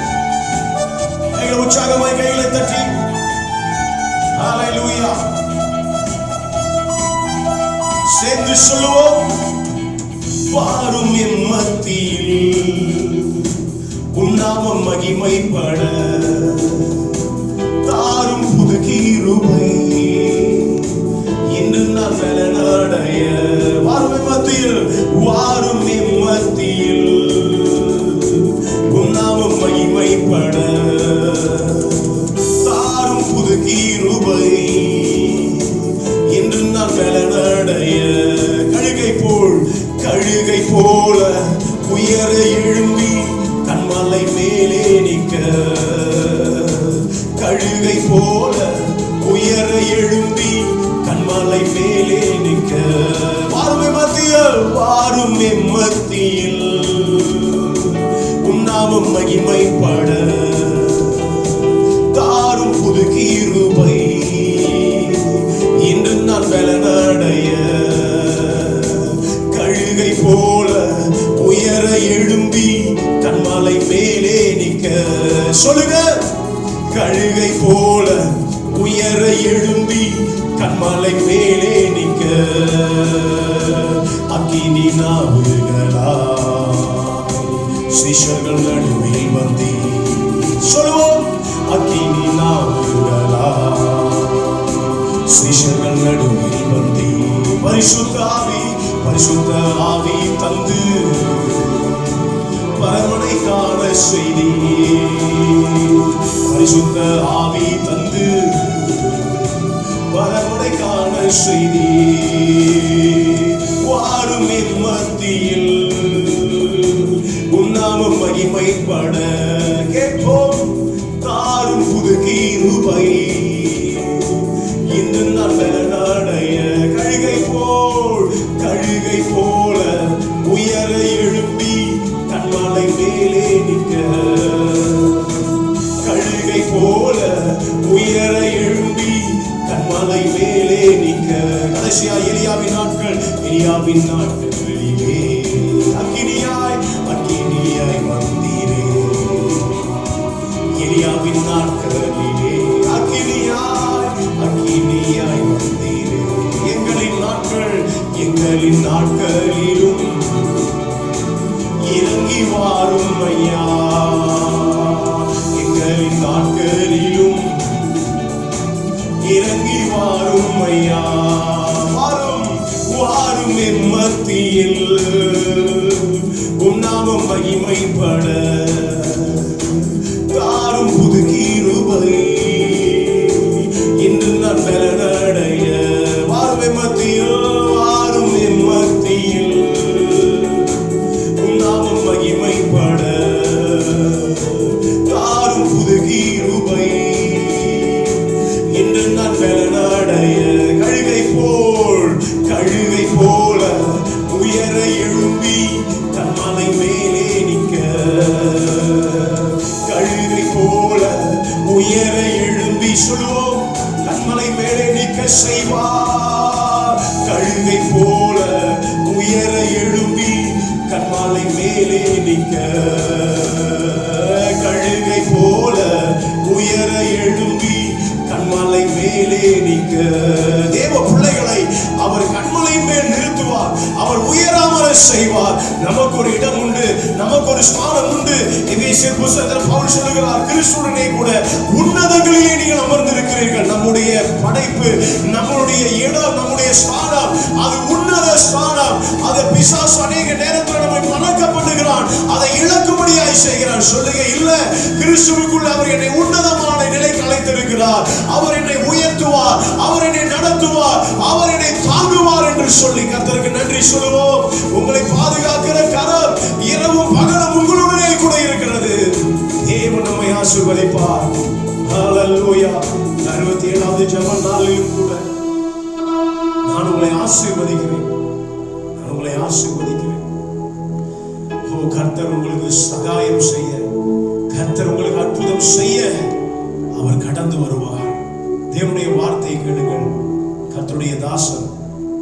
உற்சாகமாய் கைகளை தட்டி ஹalleluya சேர்ந்து சொல்லுவோம். வாரும் என் மத்தியில் உன் நாமம் மகிமைப்பட, தாரும் புது கிருபை இன்று நான் பலனடைய. வாரும் என் மத்தியில், வாரும் என் மத்தியில் உன் நாமம் மகிமைப்பட, தாரும் புது கிருபை இன்று நான் பலனடைய. கழுகை போல உயர எழும்பி கண்மலை மேலே நிற்க. கழுகை போல உயர எழும்பி கண்மலை மேலே நிற்க. வாரும் என் மத்தியில், வாரும் என் மத்தியில் உன் நாமம் மகிமைப்பட, தாரும் புது கிருபை இன்று நான் பலனடைய. கழுகை போல உயர எழும்பி கண்மலை மேலே நிற்க. சொல்லுங்க, கழுகை போல உயர எழும்பி கண்மலை மேலே நிற்க. அக்கினி நாவுகளாய் சீஷர்கள் நடுவில் வந்தீ. சொல்லுவோம், அக்கினி நாவுகளாய் சீஷர்கள் நடுவில் வந்தீ. பரிசுத்த ஆவி தந்து பரமனை காண செய்தி. பரிசுத்த ஆவி தந்து பரமனை காண செய்தி. வாரும் என் மத்தியில் உன் நாமம் மகிமைப்பட. கேட்போம், தாரும் புது கிருபை நாட்கள், எலியாவின் நாட்களிலே அக்கினியாய் அக்கினியாய் வந்தீரே. எலியாவின் நாட்களிலே அக்கினியாய் அக்கினியாய் வந்தீரே. எங்களின் நாட்கள், எங்களின் நாட்களிலும் இறங்கி வாரும் ஐயா. எங்களின் நாட்களிலும் இறங்கி வாரும் ஐயா. வாரும் வாரும் என் மத்தியில் உம் நாமம் மகிமைப்பட தாரும் புது கிருபை இன்று நான் பலனடைய. வாரும் என் மத்தியில், வாரும் என் மத்தியில் உம் நாமம் மகிமைப்பட தாரும் புது கிருபை இன்று நான் பலனடைய. கழுகை போல உயர எழும்பி கண்மலை மேலே நிற்க. கழுகை போல உயர எழும்பி சொல்லுவோம், கண்மலை மேலே நிற்க செய்வார். கழுகை போல உயர எழும்பி கண்மலை மேலே நிற்க. கழுகை போல உயர எழும்பி கண்மலை மேலே நிற்க. தேவ பிள்ளைகளை அவர் கண்மலை மேல் நிறுத்துவார், அவர் உயராமல செய்வார். நமக்கு ஒரு இடம் உண்டு, நமக்கு ஒரு ஸ்தானம் உண்டு. எபேசியர் புத்தகத்தில் பவுல் சொல்லுகிறார், கிறிஸ்துவுடனே கூட உன்னதங்களிலே நீங்கள் அமர்ந்திருக்கிறீர்கள். நம்முடைய படைப்பு, நம்முடைய இடம், நம்முடைய ஸ்தானம் அது உன்னத ஸ்தானம். அதை பிசாசு அநேக நேரத்தில் நம்மை பழக்கப்படுகிறான், அதை இழக்கும்படியாய் செய்கிறான். சொல்லுங்க, இல்ல, கிறிஸ்துவுக்குள் அவர் என்னை உன்னதமான நிலைக்கு அழைத்திருக்கிறார். அவர் என்னை உயர்த்துவார், அவர் என்னை நடத்துவார், அவர் என்னை தாங்குவார் என்று சொல்லி கர்த்தருக்கு நன்றி சொல்லுவோம். உங்களை பாதுகாக்கிற கரம் இரவும் பகலும் உங்களுடனே கூட இருக்கிறது. தேவன் நம்மை ஆசீர்வதிப்பார். ஹல்லேலூயா. 67வது ஜெப நாளிலும் கூட நான் உங்களை ஆசீர்வதிக்கிறேன், நான் உங்களை ஆசீர்வதிக்கிறேன். ஓ கர்த்தர் உங்களுக்கு சகாயம் செய்ய, கர்த்தர் உங்களுக்கு அற்புதம் செய்ய அவர் கடந்து வருவார். தேவனுடைய வார்த்தையை கேளுங்கள். கர்த்தருடைய தாசன்,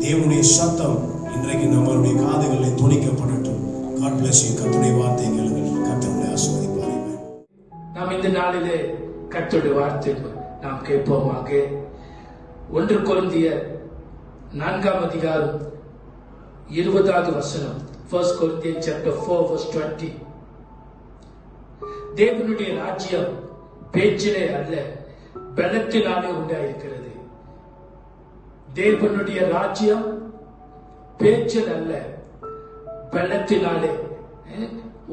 தேவனுடைய சத்தம் இன்றைக்கு நம்மளுடைய காதுகளில் துணிக்கப்படட்டும். God bless you. கர்த்தருடைய வார்த்தையை கேளுங்கள். கர்த்தருடைய ஆசீர்வதிப்பார். நாம் இந்த நாளிலே கர்த்தருடைய வார்த்தை நாம் கேட்போமாக. 1 கொரிந்தியர் 4ஆம் அதிகாரம் 20வது வசனம். 1 Corinthians chapter 4 verse 20. தேவனுடைய ராஜ்யம் பேச்சிலே அல்ல, பலத்தினாலே உண்டாயிருக்கிறது. தேவனுடைய ராஜ்யம் பேச்சில் அல்ல, பலத்தினாலே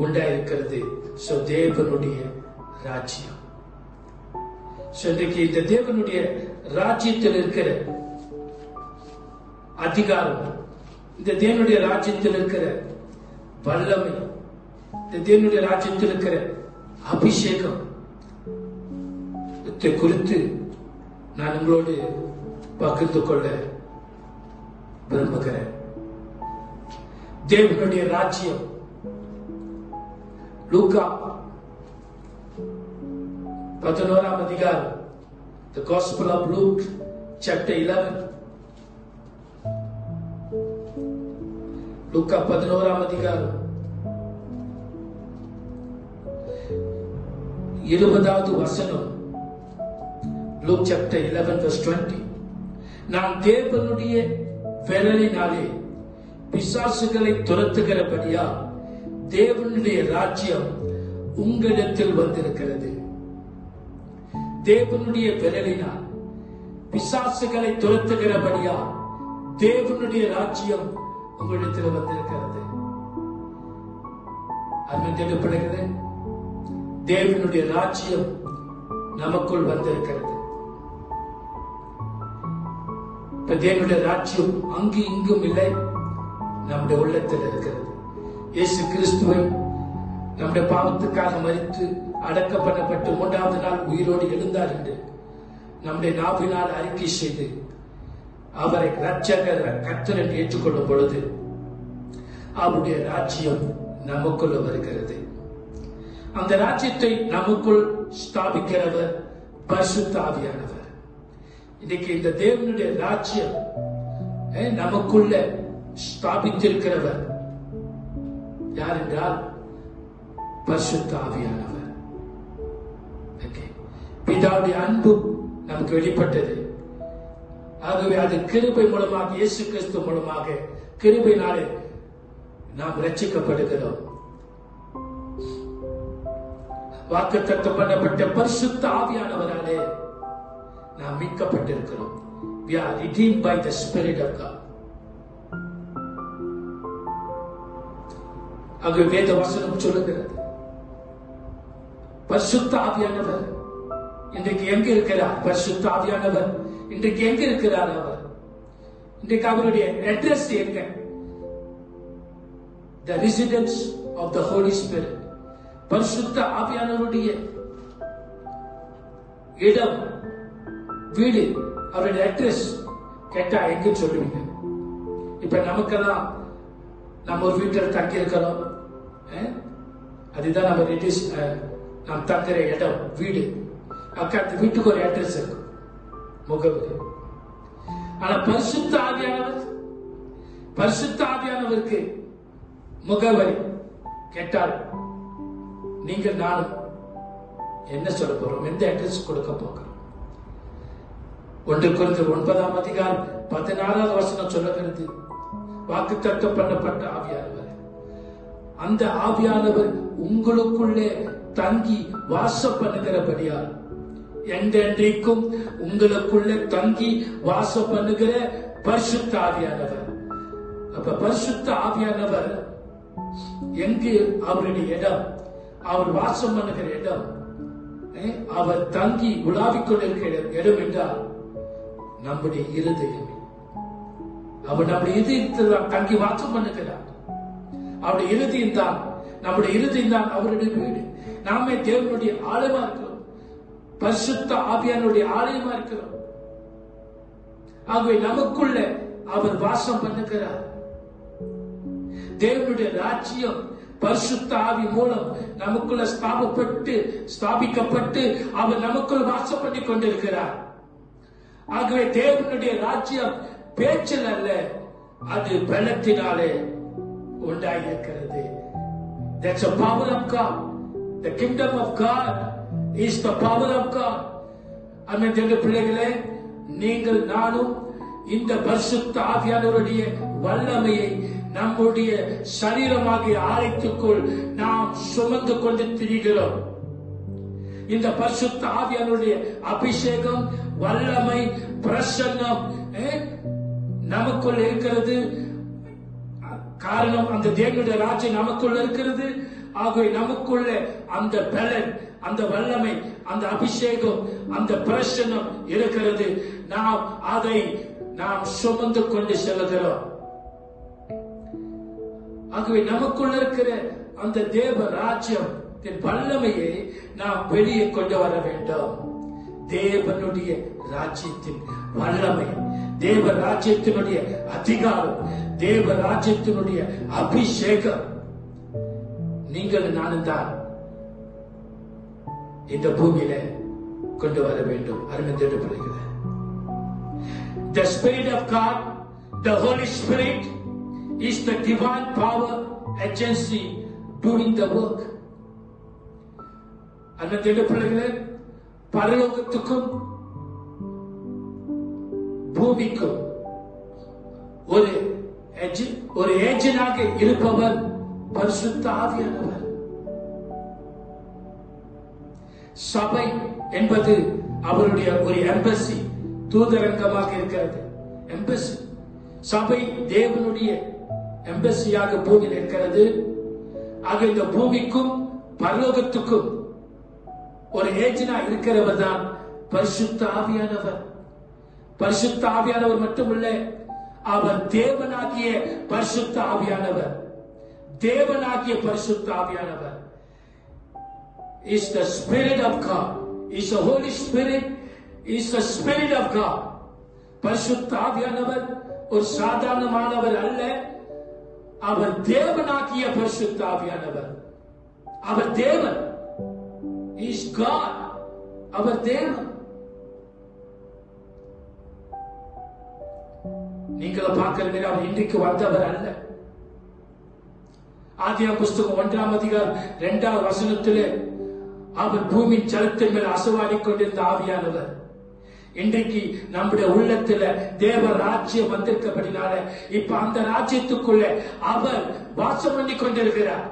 உண்டாயிருக்கிறது. சோ தேவனுடைய ராஜ்யம். இன்றைக்கு இந்த தேவனுடைய ராஜ்யத்தில் இருக்கிற அதிகாரம், இந்த தேவனுடைய ராஜ்யத்தில் இருக்கிற வல்லமை, இந்த தேவனுடைய ராஜ்யத்தில் இருக்கிற அபிஷேகம் குறித்து நான் உங்களோடு பகிர்ந்து கொள்ள விரும்புகிறேன். தேவனுடைய ராஜ்யம் லூக்கா 11ஆம் அதிகாரம், The Gospel of Luke chapter 11. லூக்கா 11ஆம் அதிகாரம் 20வது வசனம். Luke chapter 11 verse 20. நான் தேவனுடைய விரலினாலே பிசாசுகளை துரத்துகிறபடியா தேவனுடைய ராஜ்யம் உங்களிடத்தில் வந்திருக்கிறது. தேவனுடைய விரலினால் பிசாசுகளை துரத்துகிறபடியா தேவனுடைய ராஜ்யம் உங்களிடத்தில் வந்திருக்கிறது. அது தேவனுடைய ராஜ்யம் நமக்குள் வந்திருக்கிறது. தேவனுடைய ராஜ்யம் அங்கு இங்கும் இல்லை, நம்முடைய உள்ளத்தில் இருக்கிறது. இயேசு கிறிஸ்துவை நம்முடைய பாவத்துக்காக மரித்து அடக்கம் பண்ணப்பட்டு 3வது நாள் உயிரோடு எழுந்தார் என்று நம்முடைய நாவினால் அறிக்கை செய்து அவரை இரட்சகர் கர்த்தர் என்று ஏற்றுக்கொள்ளும் பொழுது அவருடைய ராஜ்யம் நமக்குள்ள வருகிறது. அந்த ராஜ்யத்தை நமக்குள் நமக்குள்ள ஸ்தாபித்திருக்கிறவர் யார் என்றால் பரிசுத்த ஆவியானவர். பிதாவுடைய அன்பு நமக்கு வெளிப்பட்டது. ஆகவே அது கிருபை மூலமாக, இயேசு கிறிஸ்து மூலமாக கிருபையினாலே நாம் ரட்சிக்கப்படுகிறோம். வாக்குத்தத்தம் பண்ணப்பட்ட பரிசுத்த ஆவியானவராலே நாம் மீட்கப்பட்டிருக்கிறோம். We are redeemed by the Spirit of God. ஆகவே வேத வசனம் சொல்லுகிறது, பரிசுத்த ஆவியானவர் இன்றைக்கு எங்க இருக்கிறார்? பரிசுத்த ஆவியானவர் இன்றைக்கு எங்க இருக்கிறார்? அவர் இன்றைக்கு அவருடைய அட்ரஸ் எங்க? The residence of the Holy Spirit. பரிசுத்த ஆவியானவருடைய இடம், வீடு, அவருடைய அட்ரஸ் கேட்டா எங்க சொல்லுவீங்க? இப்ப நமக்கெல்லாம் நம்ம ஒரு வீட்டில் தங்கி இருக்கிறோம், அதுதான் நம்ம நாம் தங்குற இடம், வீடு. அந்த வீட்டுக்கு ஒரு அட்ரஸ் இருக்கும், முகவரி. ஆனா பரிசுத்த ஆவியானவருக்கு முகவரி கேட்டால் நீங்கள் நானும் என்ன சொல்ல போறோம்? எந்த அட்ரஸ் கொடுக்க போகிறோம்? 1 கொரிந்தியர் 9:16 சொல்லுகிறது, வாக்குத்தத்தம் பண்ணப்பட்ட ஆவியானவர், அந்த ஆவியானவர் உங்களுக்குள்ளே தங்கி வாசம் பண்ணுகிறபடியால் என்றென்றைக்கும் உங்களுக்குள்ள தங்கி வாசம் பண்ணுகிற பரிசுத்த ஆவியானவர். அப்ப பரிசுத்த ஆவியானவர் எங்கு? அவருடைய இடம், அவர் வாசம் பண்ணுகிற இடம், அவர் தங்கி உலாவிக் கொண்டிருக்கிற இடம் என்றால் நம்முடைய இருதயம். அவர் நம்முடைய இதயத்தில் தங்கி வாசம் பண்ணுகிறார். அவருடைய இருதயம் தான், நம்முடைய இருதயம் தான் அவருடைய வீடு. நாமே தேவனுடைய ஆலயமா இருக்கிறோம், பரிசுத்த ஆவியானுடைய ஆலயமா இருக்கிறோம். ஆகவே நமக்குள்ள அவர் வாசம் பண்ணுகிறார். தேவனுடைய ராஜ்யம் பரிசுத்த ஆவி மூலம் நமக்குள்ள ஸ்தாபிக்கப்பட்டு அவர் நமக்குள் வாசம் பண்ணி கொண்டிருக்கிறார். ஆகவே தேவனுடைய ராஜ்யம் பேச்சில் அல்ல, அது பலத்தினாலே உண்டாயிருக்கிறது. That's the power of God. The kingdom of God is the power of God. அன்னை பிள்ளைகளே, நீங்கள் நானும் இந்த பரிசுத்த ஆவியானவருடைய வல்லமையை நம்முடைய சரீரமாகிய ஆலயத்துக்குள் நாம் சுமந்து கொண்டு திரிகிறோம். இந்த பரிசுத்த ஆவியானவருடைய அபிஷேகம், வல்லமை, பிரசன்னம் நமக்குள் இருக்கிறது. காரணம், அந்த தேவனுடைய ராஜ்யம் நமக்குள் இருக்கிறது. ஆகவே நமக்குள்ள அந்த பலன், அந்த வல்லமை, அந்த அபிஷேகம், அந்த பிரசன்னம் இருக்கிறது. நாம் அதை சுமந்து கொண்டு செல்கிறோம். ஆகவே நமக்குள்ள இருக்கிற அந்த தேவ ராஜ்யம் வல்லமையை நாம் வெளியே கொண்டு வர வேண்டும். தேவனுடைய ராஜ்யத்தின் வல்லமை, தேவ ராஜ்யத்தினுடைய அதிகாரம், தேவ ராஜ்யத்தினுடைய அபிஷேகம் நீங்கள் நானும் தான் இந்த பூமியில கொண்டு வர வேண்டும். அருமையான பிள்ளைகளே, the Spirit of God, the Holy Spirit is the divine power agency doing the work. அருமையான பிள்ளைகளே, பரலோகத்துக்கும் பூமிக்கும் ஒரு ஏஜென்டாக இருப்பவர் பரிசுத்த ஆவியானவர். சபை என்பது அவருடைய ஒரு எம்பசி, தூதரங்கமாக இருக்கிறது. எம்பசி, சபை தேவனுடைய எம்பசியாக பூமியில் இருக்கிறது. ஆக இந்த பூமிக்கும் பரலோகத்துக்கும் ஒரு ஏஜென்டா இருக்கிறவர் தான் பரிசுத்த ஆவியானவர். பரிசுத்த ஆவியானவர் மட்டுமல்ல, அவர் தேவனாகிய பரிசுத்த ஆவியானவர். தேவனாகிய பரிசுத்த ஆவியானவர் is the Spirit of God, is the Holy Spirit, is the Spirit of God. பரிசுத்த ஆவியானவர் ஒரு சாதாரணமானவர் அல்ல, அவர் தேவனாகிய பரிசுத்த ஆவியானவர். அவர் தேவன், is God, அவர் தேவன். நீங்கள பார்க்கிறீங்க, அவர் இன்றைக்கு வந்தவர் அல்ல. ஆதியாகமம் புஸ்தகம் 1ஆம் அதிகாரம் 2ஆவது வசனத்திலே அவர் பூமியின் ஜலத்தின் மேல் அசைவாடிக் கொண்டிருந்த ஆவியானவர் இன்றைக்கு நம்முடைய உள்ளத்துல தேவ ராஜ்யம் வந்திருக்கபடினால இப்ப அந்த ராஜ்யத்துக்குள்ள அவர் வாசம் பண்ணி கொண்டிருக்கிறார்.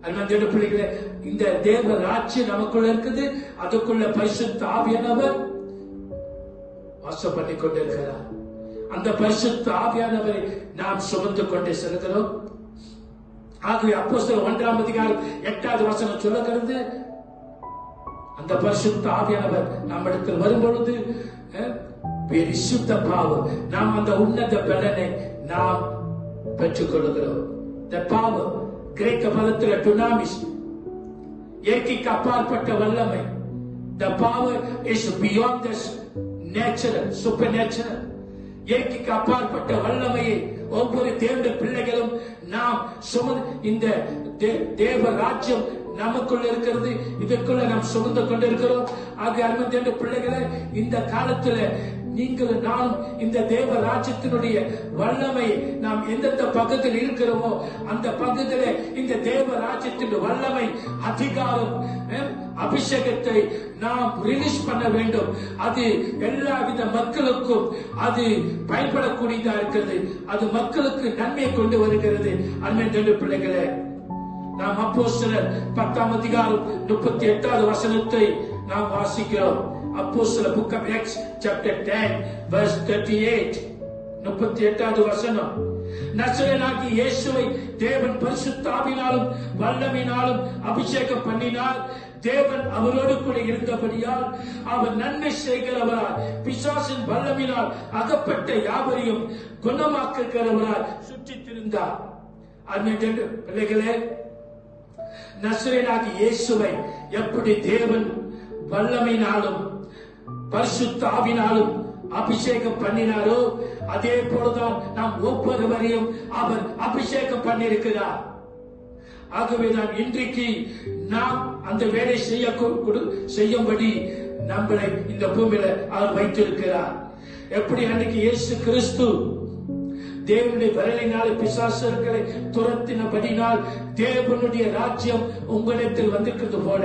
அருமையான பிள்ளைகளே, இந்த தேவ ராஜ்யம் நமக்குள்ள இருக்குது. அதுக்குள்ள பரிசுத்த ஆவியானவர் வாசம் பண்ணி கொண்டிருக்கிறார். அந்த பரிசுத்த ஆவியானவரை நாம் சுமந்து கொண்டே செல்கிறோம். ஆகவே அப்போஸ்தலர் 1ஆம் அதிகாரம் 8வது வசனம் சொல்லுகிறது, அந்த பரிசுத்த ஆவியானவர் நம்மிடத்தில் வரும்பொழுது பரிசுத்த பாவம், நாம் அந்த உன்னத பலனை நாம் பெற்றுக் கொள்கிறோம். The power, கிரேக்க பதத்தில் டுனாமிஸ், இயற்கைக்கு அப்பாற்பட்ட வல்லமை. The power is beyond this natural, supernatural. இயற்கைக்கு அப்பாற்பட்ட வல்லமையை ஒவ்வொரு தேவனுடைய பிள்ளைகளும் நாம் இந்த தேவ ராஜ்யம் நமக்குள்ள இருக்கிறது. இதற்குள்ள நாம் சுமந்து கொண்டிருக்கிறோம். ஆக அருமையான பிள்ளைகளை, இந்த காலத்துல நீங்கள் நாம் இந்த தேவ ராஜ்யத்தினுடைய வல்லமை நாம் எந்தெந்த பக்கத்தில் இருக்கிறோமோ அந்த பக்கத்திலே இந்த தேவ ராஜ்யத்தின் வல்லமை, அதிகாரம், அபிஷேகத்தை நாம் ரிலீஸ் பண்ண வேண்டும். அது எல்லாவித மக்களுக்கும் அது பயன்படக்கூடியதா இருக்கிறது. அது மக்களுக்கு நன்மை கொண்டு வருகிறது. அருமையான பிள்ளைகளே, நாம் அப்போஸ்தலர் 10ஆம் அதிகாரம் 38வது வசனத்தை நாம் வாசிக்கிறோம். அப்போஸ்தலர் Book of Acts chapter 10 verse 38, 38வது வசனம். நசரேயனாகிய இயேசுவை தேவன் பரிசுத்த ஆவியினாலும் வல்லமையினாலும் அபிஷேகம் பண்ணினார். தேவன் அவரோடு கூட இருந்தபடியால் அவர் நன்மை செய்கிறவராய், பிசாசின் வல்லமையினால் அகப்பட்ட யாவரையும் குணமாக்குகிறவராய் சுற்றித் திரிந்தார். அருமையான பிள்ளைகளே, நசரேயனாகிய இயேசுவை எப்படி தேவன் வல்லமையினாலும் பரிசுத்த ஆவியினாலும் அபிஷேகம் பண்ணினாரோ அதே போலதான் நாம் ஒவ்வொருவரையும் அவர் அபிஷேகம் பண்ணியிருக்கிறார். ஆகவேதான் இன்றைக்கு நாம் அந்த வேலை செய்யும்படி நம்மளை இந்த பூமியில அவர் வைத்திருக்கிறார். எப்படி அன்றைக்கு இயேசு கிறிஸ்து தேவனுடைய விரலினாலே பிசாசுகளை துரத்தினபடினால் தேவனுடைய ராஜ்யம் உங்களிடத்தில் வந்திருக்கிறது போல,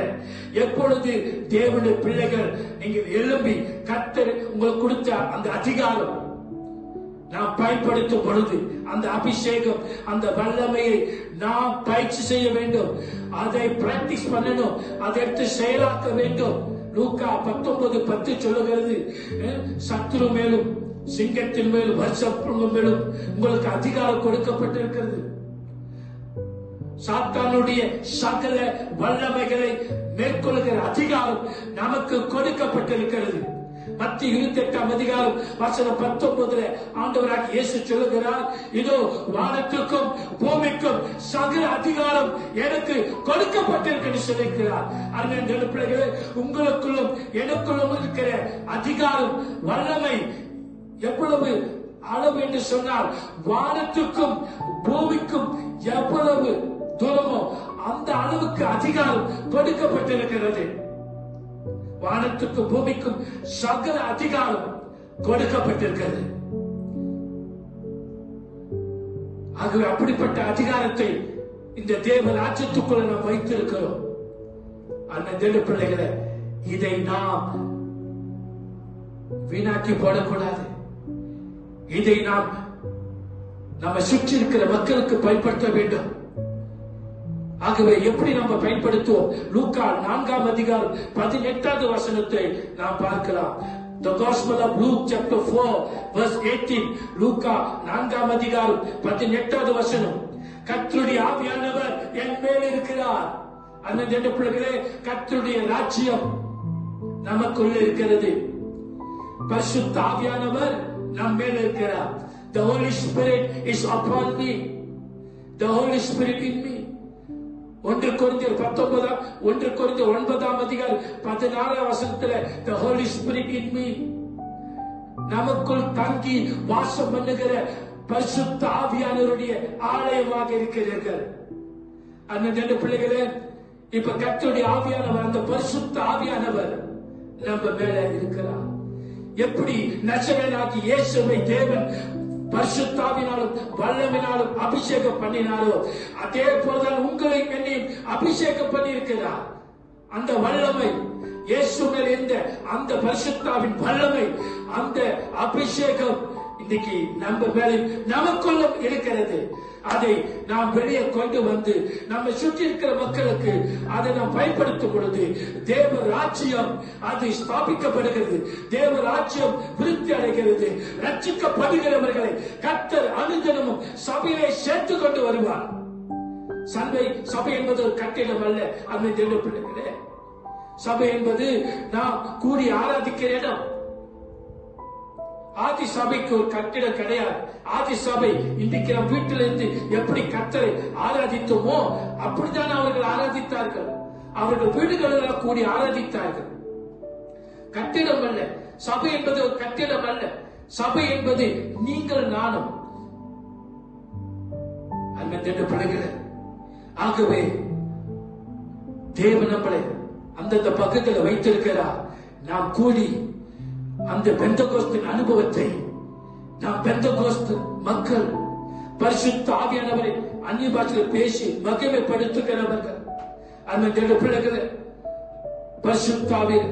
எப்பொழுது தேவனுடைய பிள்ளைகள் நீங்கள் எழும்பி கர்த்தர் உங்களுக்கு கொடுத்த அந்த அதிகாரம் நாம் பயன்படுத்தும் பொழுது அந்த அபிஷேகம், அந்த வல்லமையை நாம் பயிற்சி செய்ய வேண்டும். அதை பிராக்டிஸ் பண்ணணும். அதை எடுத்து செயலாக்க வேண்டும். லூக்கா 19:10 சொல்லுகிறது, சத்துரு மேலும் சிங்கத்தின் மேலும் வருஷம் மேலும் உங்களுக்கு அதிகாரம் கொடுக்கப்பட்டிருக்கிறது. சாத்தானுடைய சகல வல்லமைகளை மேற்கொள்கிற அதிகாரம் நமக்கு கொடுக்கப்பட்டிருக்கிறது. மத்திய 28ஆம் அதிகாரம் வசனம் 19 ஆண்டவராகிய இயேசு சொல்லுகிறார், இதோ வானத்துக்கும் பூமிக்கும் சகல அதிகாரம் எனக்கு கொடுக்கப்பட்டிருக்கு சொல்லியிருக்கிறார். அருமையான பிள்ளைகளே, உங்களுக்குள்ளும் எனக்குள்ளும் இருக்கிற அதிகாரம், வல்லமை எவ்வளவு அளவு என்று சொன்னால், வானத்துக்கும் பூமிக்கும் எவ்வளவு தூரமோ அந்த அளவுக்கு அதிகாரம் கொடுக்கப்பட்டிருக்கிறது. வானத்துக்கும் பூமிக்கும் சகல அதிகாரம் கொடுக்கப்பட்டிருக்கிறது. ஆகவே அப்படிப்பட்ட அதிகாரத்தை இந்த தேவ ராஜ்யத்துக்குள்ள நாம் வைத்திருக்கிறோம். அந்த தேவ பிள்ளைகளை, இதை நாம் வீணாக்கி போடக்கூடாது. இதை நாம் நம்ம சுற்றி இருக்கிற மக்களுக்கு பயன்படுத்த வேண்டும். ஆகவே எப்படி நம்ம பயன்படுத்துவோம்? லூக்கா 4ஆம் அதிகாரம் 18வது வசனத்தை நாம் பார்க்கலாம். The Gospel of Luke chapter 4 verse 18. லூக்கா 4ஆம் அதிகாரம் 18வது வசனம். கர்த்தருடைய ஆவியானவர் என் மேல் இருக்கிறார். அன்னைய பிள்ளைகளே, கர்த்தருடைய ராஜ்யம் நமக்குள்ள இருக்கிறது. பரிசுத்த ஆவியானவர் நம் மேல் இருக்கிறார். The Holy Spirit is upon me. The Holy Spirit in me. 1 கொரிந்தியர் 9ஆம் அதிகாரம் 16ஆம் வசனத்துல the Holy Spirit in me, நமக்குள் தங்கி வாசம் பண்ணுகிற பரிசுத்த ஆவியானவருடைய ஆலயமாக இருக்கிறீர்கள். அன்னைய பிள்ளைகளே, இப்ப கர்த்தருடைய ஆவியானவர், அந்த பரிசுத்த ஆவியானவர் நம்ம மேல இருக்கிறார். எப்படி நசரேயனாகிய இயேசுவை தேவன் பரிசுத்தாவினாலும் வல்லமையினாலும் அபிஷேகம் பண்ணினாரோ, அதே போலதான் உங்களை என்னையும் அபிஷேகம் பண்ணி இருக்கிறார். அந்த வல்லமை இயேசு மேல் இருந்த அந்த பரிசுத்தாவின் வல்லமை, அந்த அபிஷேகம் இன்னைக்கு நம்ம மேல நமக்குள்ளும் இருக்கிறது. அதை நாம் வெளியே கொண்டு வந்து நம்ம சுற்றி இருக்கிற மக்களுக்கு அதை நாம் பயன்படுத்தும் பொழுது தேவ ராஜ்யம் அது ஸ்தாபிக்கப்படுகிறது, தேவ ராஜ்யம் விருத்தி அடைகிறது. ரட்சிக்கப்படுகிறவர்களை கர்த்தர் அனுதினமும் சபையிலே சேர்த்து கொண்டு வருவார். சபை என்பது ஒரு கட்டிடம் அல்ல. அன்னை தேவ பிள்ளைகளே, சபை என்பது நாம் கூடி ஆராதிக்கிற இடம். ஆதி சபைக்கு ஒரு கட்டிடம் கிடையாது. ஆதி சபை இன்றைக்கு நம் வீட்டில் இருந்து எப்படி கர்த்தரை ஆராதித்தோமோ அப்படித்தான் அவர்கள் ஆராதித்தார்கள். அவர்கள் வீடுகளில் கூடி ஆராதித்தார்கள். கட்டிடம் அல்ல சபை என்பது, ஒரு கட்டிடம் அல்ல. சபை என்பது நீங்கள் நானும். அன்பின் பிள்ளைகளே, ஆகவே தேவன் நம்மளை அந்தந்த பக்கத்தில் வைத்திருக்கிறார். நாம் கூடி அந்த பெந்தகோஸ்தின் அனுபவத்தை, நாம் பெந்தகோஸ்து மக்கள் பரிசுத்த ஆவியானவரை அந்நிய பாஷையில் பேசி மகிமைப்படுத்துகிறவர்கள். அந்த பிள்ளைகளை பரிசுத்த ஆவியில்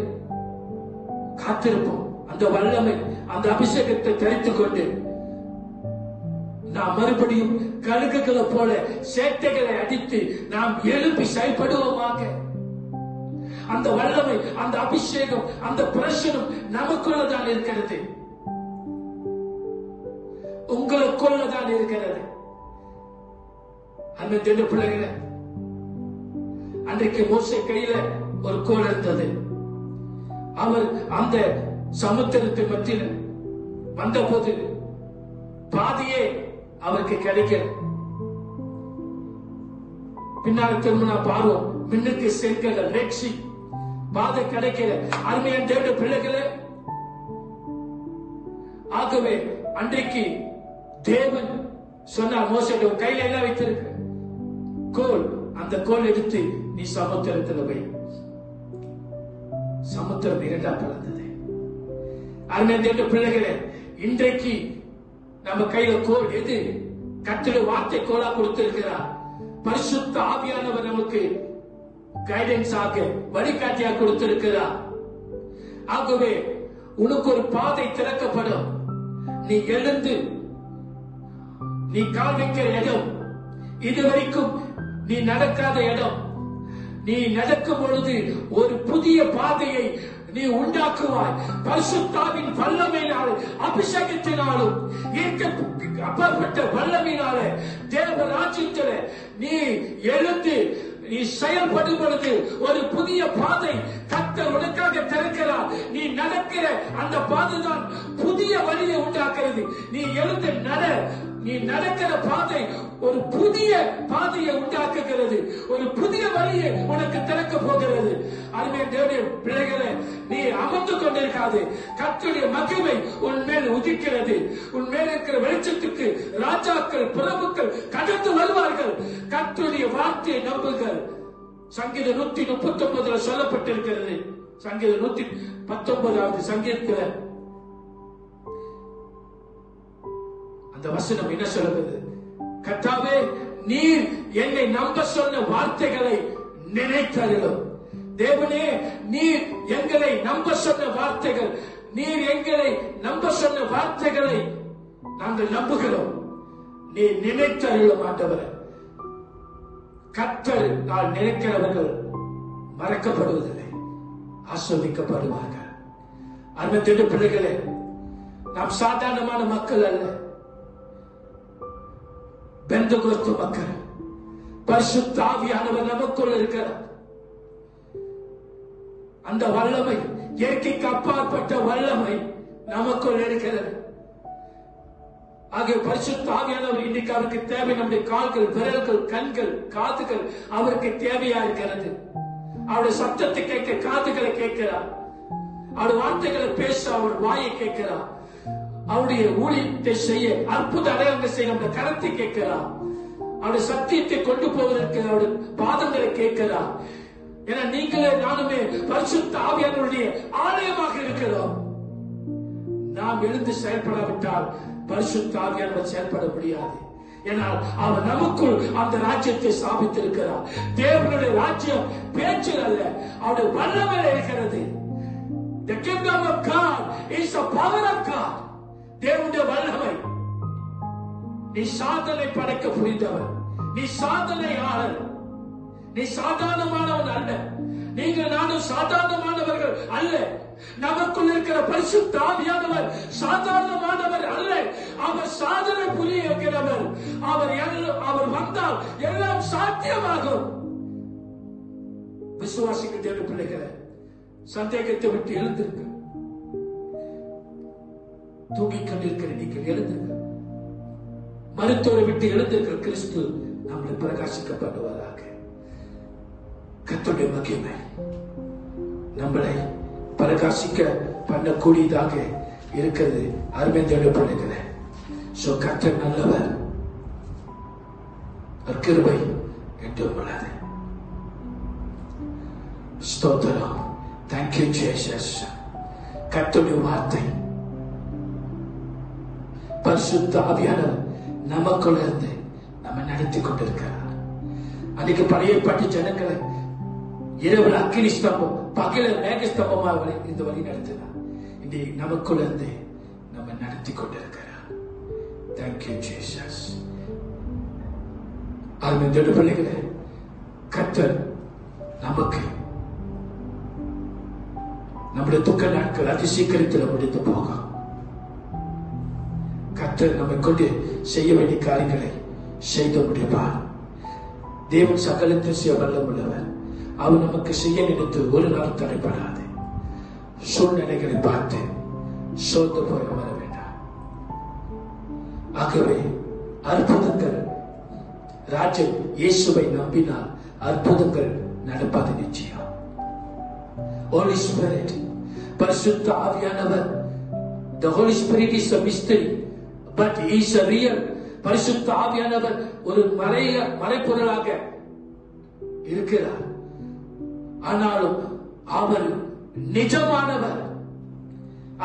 காத்திருப்போம். அந்த வல்லமை, அந்த அபிஷேகத்தை தரித்துக் கொண்டு நாம் மறுபடியும் கழுகுகளை போல சேட்டைகளை அடித்து நாம் எழுப்பி செயல்படுவோமாக. அந்த வல்லமை, அந்த அபிஷேகம், அந்த பிரசனம் நமக்குள்ளதான் இருக்கிறது, உங்களுக்குள்ளதான் இருக்கிறது. அந்த தெரு பிள்ளைகளை, அன்றைக்கு மோசே கையில ஒரு கோல் இருந்தது. அவர் அந்த சமுத்திரத்தின் மத்தியில் வந்த போது பாதியே அவருக்கு கிடைக்கல. பின்னால் திரும்ப பார்வோம், மின்னுக்கு செங்கல் ரெக்ஷி பாதை கிடைக்கல. அருமையான தேவனுடைய பிள்ளைகளே, ஆகவே அன்றைக்கு தேவன் சொன்னார், மோசே கையில எல்லாம் வைத்திருக்கு கோல், அந்த கோல் எடுத்து நீ சமுத்திரத்தில் வை. சமுத்திரம் இரண்டா பிளந்தது. அருமையான தேவனுடைய பிள்ளைகளே, இன்றைக்கு நம்ம கையில கோல் எது? கர்த்தருடைய வார்த்தை கோலா கொடுத்திருக்கிறார். பரிசுத்த ஆவியானவர் நமக்கு கைடன்ஸ் ஆக வழிகாட்டியாக கொடுத்திருக்கிறார். ஆகவே உனக்கு ஒரு பாதை திறக்கப்படும். நீ எழுந்து நீ கால் வைக்கிற இடம், இதுவரைக்கும் நீ நடக்காத இடம், நீ நடக்கும் பொழுது ஒரு புதிய பாதையை நீ உண்டாக்குவாய். பரிசுத்தாவின் வல்லமையினாலே, அபிஷேகத்தினாலும் அப்பாற்பட்ட வல்லமையினாலே தேவ ராஜ்யத்தில நீ எழுந்து நீ செயல்படும் பொழுது ஒரு புதிய பாதை கர்த்தர் உனக்காக திறக்கிறார். நீ நடக்கிற அந்த பாதை தான் புதிய வழியை உண்டாக்குறது. நீ எழுந்து நட, நீ நடக்கிற பாதை ஒரு புதிய பாதையை உண்டாக்குகிறது, ஒரு புதிய வழியை உனக்கு திறக்க போகிறது. அருமையான தேவனுடைய பிள்ளைகளே, நீ அமர்ந்து கொண்டிருக்காது. கர்த்தருடைய மகிமை உன் மேல் உதிக்கிறது. உன் மேல் இருக்கிற வெளிச்சத்துக்கு ராஜாக்கள், பிரபுக்கள் கடந்து வருவார்கள். கர்த்தருடைய வார்த்தையை நம்புங்கள். சங்கீதம் 139 சொல்லப்பட்டிருக்கிறது. சங்கீதம் 119 சங்கீதத்தில் அந்த வசனம் என்ன சொல்லுகிறது? கர்த்தாவே, நீர் என்னை நம்ப சொன்ன வார்த்தைகளை நினைத்தருளும். தேவனே, நீர் எங்களை நம்ப சொன்ன வார்த்தைகள், நீர் எங்களை நம்ப சொன்ன வார்த்தைகளை நாங்கள் நம்புகிறோம். நீ நினைத்தருளும் ஆண்டவரே. கர்த்தர் நான் நினைக்கிறவர்கள் மறக்கப்படுவதில்லை, ஆஸ்வதிக்கப்படுவார்கள். அன்பு பிள்ளைகளே, நாம் சாதாரணமான மக்கள் அல்ல, பெந்தகோஸ்து மக்கள். பரிசுத்த ஆவியானவர் நமக்குள் இருக்கிறார். அந்த வல்லமை, இயற்கைக்கு அப்பாற்பட்ட வல்லமை நமக்குள் இருக்கிறது. ஆகிய பரிசுத்த ஆவியானவர் இன்னைக்கு அவருக்கு தேவை. நம்முடைய கால்கள், விரல்கள், கண்கள், காதுகள் அவருக்கு தேவையா இருக்கிறது. அவருடைய சத்தத்தை கேட்க காதுகளை கேட்கிறார். அவருடைய வார்த்தைகளை பேச அவர் வாயை கேட்கிறார். அவருடைய ஊழியத்தை செய்ய, அற்புத அடையாளங்கள் செய்ய நம்முடைய கரத்தை கேட்கிறார். அவருடைய சத்தியத்தை கொண்டு போவதற்கு அவருடைய பாதங்களை கேட்கிறார். ஏன்னா நீங்களே நானுமே பரிசுத்த ஆவியானவருடைய ஆலயமாக இருக்கிறோம். நாம் எழுந்து செயல்படாவிட்டால் பரிசுத்த ஆவியானவர் செயல்பட முடியாது. ஏனால் அவர் நமக்குள் அந்த ராஜ்யத்தை ஸ்தாபித்திருக்கிறார். தேவனுடைய ராஜ்யம் பேச்சில் அல்ல, அவருடைய வல்லமையில் இருக்கிறது. The kingdom of God is the power of God. தேவனுடைய வல்லமை. நீ சாதனை படைக்க புரிந்தவர், நீ சாதனையாளர், நீ சாதாரணமானவன் அல்ல. நீங்கள் நானும் சாதாரணமானவர்கள் அல்ல. நமக்குள் இருக்கிற பரிசுத்த ஆவியானவர் சாதாரணமானவர் அல்ல. அவர் சாதனை புரிகிறவர். அவர் வந்தால் எல்லாம் சாத்தியமாகும். விசுவாசிக்கு தேவ பிள்ளைகளை சந்தேகத்தை விட்டு எழுந்திருக்க, தூங்கிக் கொண்டிருக்கிற நீங்கள் எழுந்திருக்க, மருத்துவரை விட்டு எழுந்திருக்கிற கிறிஸ்து நம்மளை பிரகாசிக்கப்படுவதாக. கர்த்தருடைய மகிமை நம்மளை பிரகாசிக்க பண்ணக்கூடியதாக இருக்கிறது. அருமையான பிள்ளைகளே, சோ கர்த்தர் நல்லவர், கிருபை என்றும் உள்ளது. ஸ்தோத்திரம். Thank you Jesus. கர்த்தருடைய வார்த்தை பரிசுத்த ஆவியானவர் நமக்குள்ள இருந்து நம்ம நடத்தி கொண்டிருக்கிறார். அன்னைக்கு பழைய பாட்டு ஜனங்களை இரவுல அக்கினி ஸ்தம்பம், பகல மேக ஸ்தம்பமாக இந்த வழி நடத்தினார். இன்றைக்கு நமக்குள்ள இருந்து நம்ம நடத்தி கொண்டிருக்கிறார். Thank you Jesus. அருமையான பிள்ளைகளே, கர்த்தர் நமக்கு நம்முடைய துக்க நாட்கள் அதிசீக்கிரத்தில் முடித்து போகும். கர்த்தர் நம்மை கொண்டு செய்ய வேண்டிய காரியங்களை செய்து முடிப்பார். தேவன் சகலத்தை செய்ய வல்லமுள்ளவர். அவர் நமக்கு செய்ய நினைத்து ஒரு நாள் தடைப்படாது. சூழ்நிலைகளை பார்த்து சோர்ந்து போய் வர வேண்டாம். ஆகவே அற்புதங்கள், ராஜன் இயேசுவை நம்பினால் அற்புதங்கள் நடப்பது நிச்சயம். Holy Spirit, பரிசுத்த ஆவியானவர், the Holy Spirit is a mystery, but he is a real. பரிசுத்த ஆவியானவர் ஒரு மறைபொருளாக இருக்கிறார். ஆனாலும் அவர் நிஜமானவர்,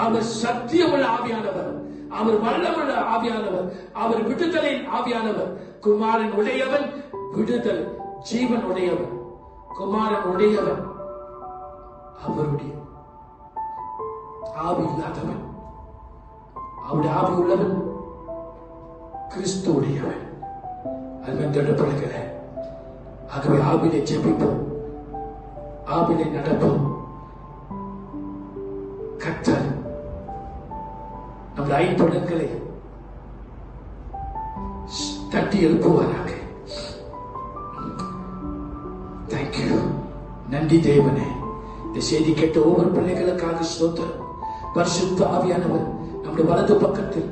அவர் சத்தியமுள்ள ஆவியானவர், அவர் வல்லமுள்ள ஆவியானவர், அவர் விடுதலின் ஆவியானவர். குமாரன் உடையவன் விடுதல், ஜீவன் உடையவன். குமாரன் உடையவன் அவருடைய ஆவி இல்லாதவன், அவருடைய ஆவி உள்ளவன் கிறிஸ்து உடையவன். அது பிள்ளைகள, ஆகவே ஆவிலை ஜெபிப்போம், ஆவிலை நடப்போம். கர்த்தர் நம்முடைய ஐம்பொழுங்களை தட்டி எழுப்புவாராக. தேங்க்யூ. நன்றி தேவனே. இந்த செய்தி கேட்ட ஒவ்வொரு பிள்ளைகளுக்காக ஸ்தோத்திரம். பரிசுத்த ஆவியானவர் நம்முடைய வலது பக்கத்தில்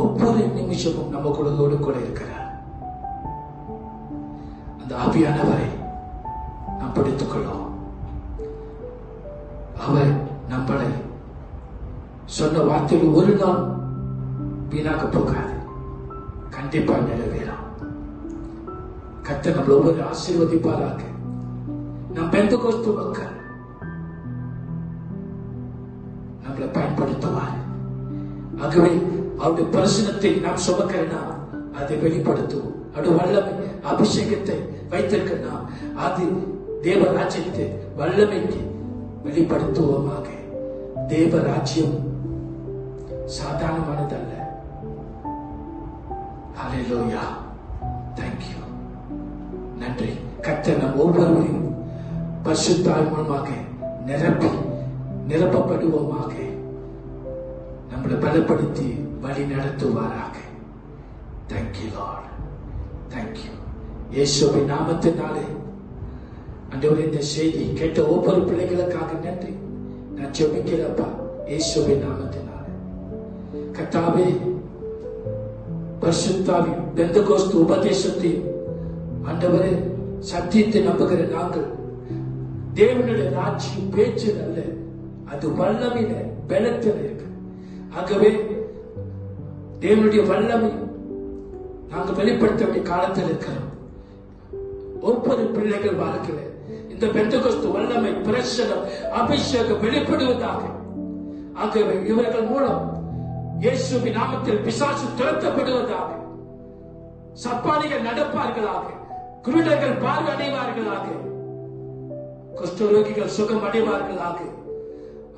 ஒவ்வொரு நிமிஷமும் நம்ம கூடதோடு கூட இருக்கிறார். அந்த ஆவியானவரை நாம் பிடித்துக் கொள்ளும். அவர் நம்மளை சொன்ன வார்த்தையில் ஒரு நாள் வீணாக போகாது, கண்டிப்பா நிறைவேறும். கர்த்தர் நம்மளை ஒவ்வொரு ஆசீர்வதிப்பாராக. நம் பெந்தெகோஸ்து மக்கள் நம்மளை பயன்படுத்துவார். ஆகவே அவருடைய பிரசனத்தை நாம் சுமக்கிறனா அதை வெளிப்படுத்துவோம். அவருடைய வல்லமை அபிஷேகத்தை வைத்திருக்கிறனா அது தேவராஜ்யத்தை வல்லமைக்கு வெளிப்படுத்துவோமாக. தேவராஜ்யம் சாதாரணமானதல்ல. ஹல்லேலூயா. தேங்க்யூ. நன்றி. கர்த்தர் நம் ஒவ்வொருவரையும் பரிசுத்த ஆவி மூலமாக நிரப்பப்படுவோமாக. நம்மளை பலப்படுத்தி வழி நடத்துவாராக. Thank you Lord. தேங்க்யூ. இயேசுவின் நாமத்தினாலே ஆண்டவரே, இந்த செய்தி கேட்ட ஒவ்வொரு பிள்ளைகளுக்காக நன்றி. நான் ஜெபிக்கிறப்பா இயேசுவின் நாமத்தினாலே. கர்த்தாவே, பரிசுத்தாவி பெந்தெகோஸ்து உபதேசத்தையும் ஆண்டவரே சத்தியத்தை நம்புகிற நாங்கள் தேவனுடைய ராஜ்யம் பேச்சில் அல்ல, அது வல்லமையில பலத்தில் இருக்கு. ஆகவே தேவனுடைய வல்லமை நாங்கள் வெளிப்படுத்த வேண்டிய காலத்தில் இருக்கிறோம். ஒவ்வொரு பிள்ளைகள் வாழ்க்கையில இந்த பெந்தெகோஸ்து வல்லமை பிரசனம் அபிஷேகம் வெளிப்படுவதாக. ஆகவே இவர்கள் மூலம் இயேசுவின் நாமத்தில் பிசாசு துரத்தப்படுவதாக, சப்பானிகள் நடப்பார்களாக, குருடர்கள் பார்வை அடைவார்களாக, குஷ்டரோகிகள் சுகம் அடைவார்களாக,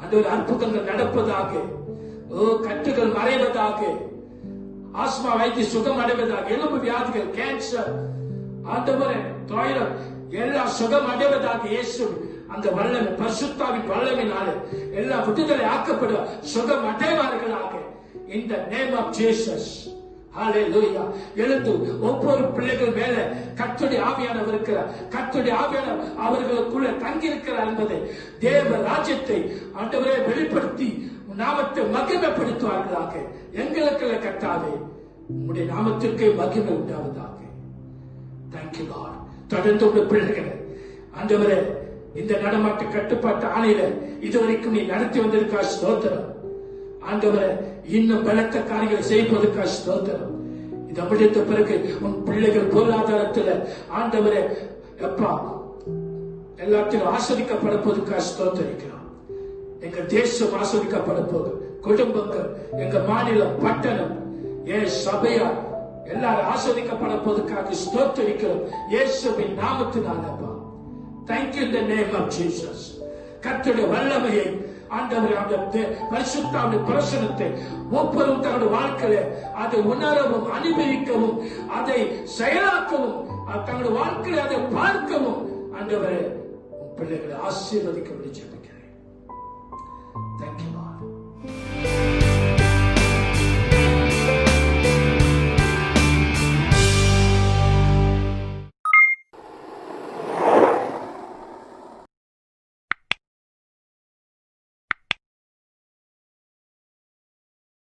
ஆண்டவரே அற்புதங்கள் நடப்பதாக, கட்டுகள் மறைவதாக, ஆஸ்மா வைத்து சுகம் அடைவதாக, எலும்பு வியாதிகள், கேன்சர், ஆண்டவரே தைராய்டு எல்லாம் சுகம் அடைவதாக. இயேசு அந்த வல்லமை, பரிசுத்தாவின் வல்லமையினாலே எல்லாம் விடுதலை ஆக்கப்படுவ, சுகம் அடைவார்களாக. In the name of Jesus. ஹல்லேலூயா. எழுந்து ஒவ்வொரு பிள்ளைகள் மேல கர்த்தருடைய ஆவியானவர் இருக்கிறார். கர்த்தருடைய ஆவியானவர் அவர்களுக்குள்ள தங்கி இருக்கிறார் என்பதை, தேவ ராஜ்யத்தை ஆண்டவரே வெளிப்படுத்தி நாமத்தை மகிமைப்படுத்துவார்களாக. எங்களுக்குள்ள கர்த்தாவே உம்முடைய நாமத்திற்கு மகிமை உண்டாவதாக. Thank you Lord. தொடர்ந்து உடைய பிள்ளைகளை ஆண்டவரே இந்த நடமாட்ட கட்டுப்பாட்டு ஆணையில இதுவரைக்கும் நீ நடத்தி வந்திருக்கா ஸ்தோத்திரம். ஆண்டவரே இன்னும் பலத்த காரியங்களை செய்வதற்காக ஸ்தோத்திரம். இது முடித்த பிறகு உன் பிள்ளைகள் பொருளாதாரத்தில் ஆண்டவரே எப்பா எல்லாத்திலும் ஆஸ்வதிக்கப்படப்போதுக்காக ஸ்தோத்தரிக்கிறோம். எங்க தேசம் ஆஸ்வதிக்கப்பட போது, குடும்பங்கள், எங்க மாநிலம், பட்டணம், சபையார் எல்லாரும் ஆஸ்வதிக்கப்பட போதுக்காக ஸ்தோத்தரிக்கிறோம். இயேசுவின் நாமத்தினாலப்பா. Thank you in the name of Jesus. கர்த்தருடைய வல்லமையை ஆண்டவரே, அந்த பரிசுத்தாவின் பிரசன்னத்தை ஒவ்வொருவரும் தங்களுடைய வாழ்க்கையில அதை உணரவும், அனுபவிக்கவும், அதை செயலாக்கவும், தங்களுடைய வாழ்க்கையில அதை பார்க்கவும் ஆண்டவரே பிள்ளைகளை ஆசீர்வதிக்க முடிச்சிருக்கிறேன்.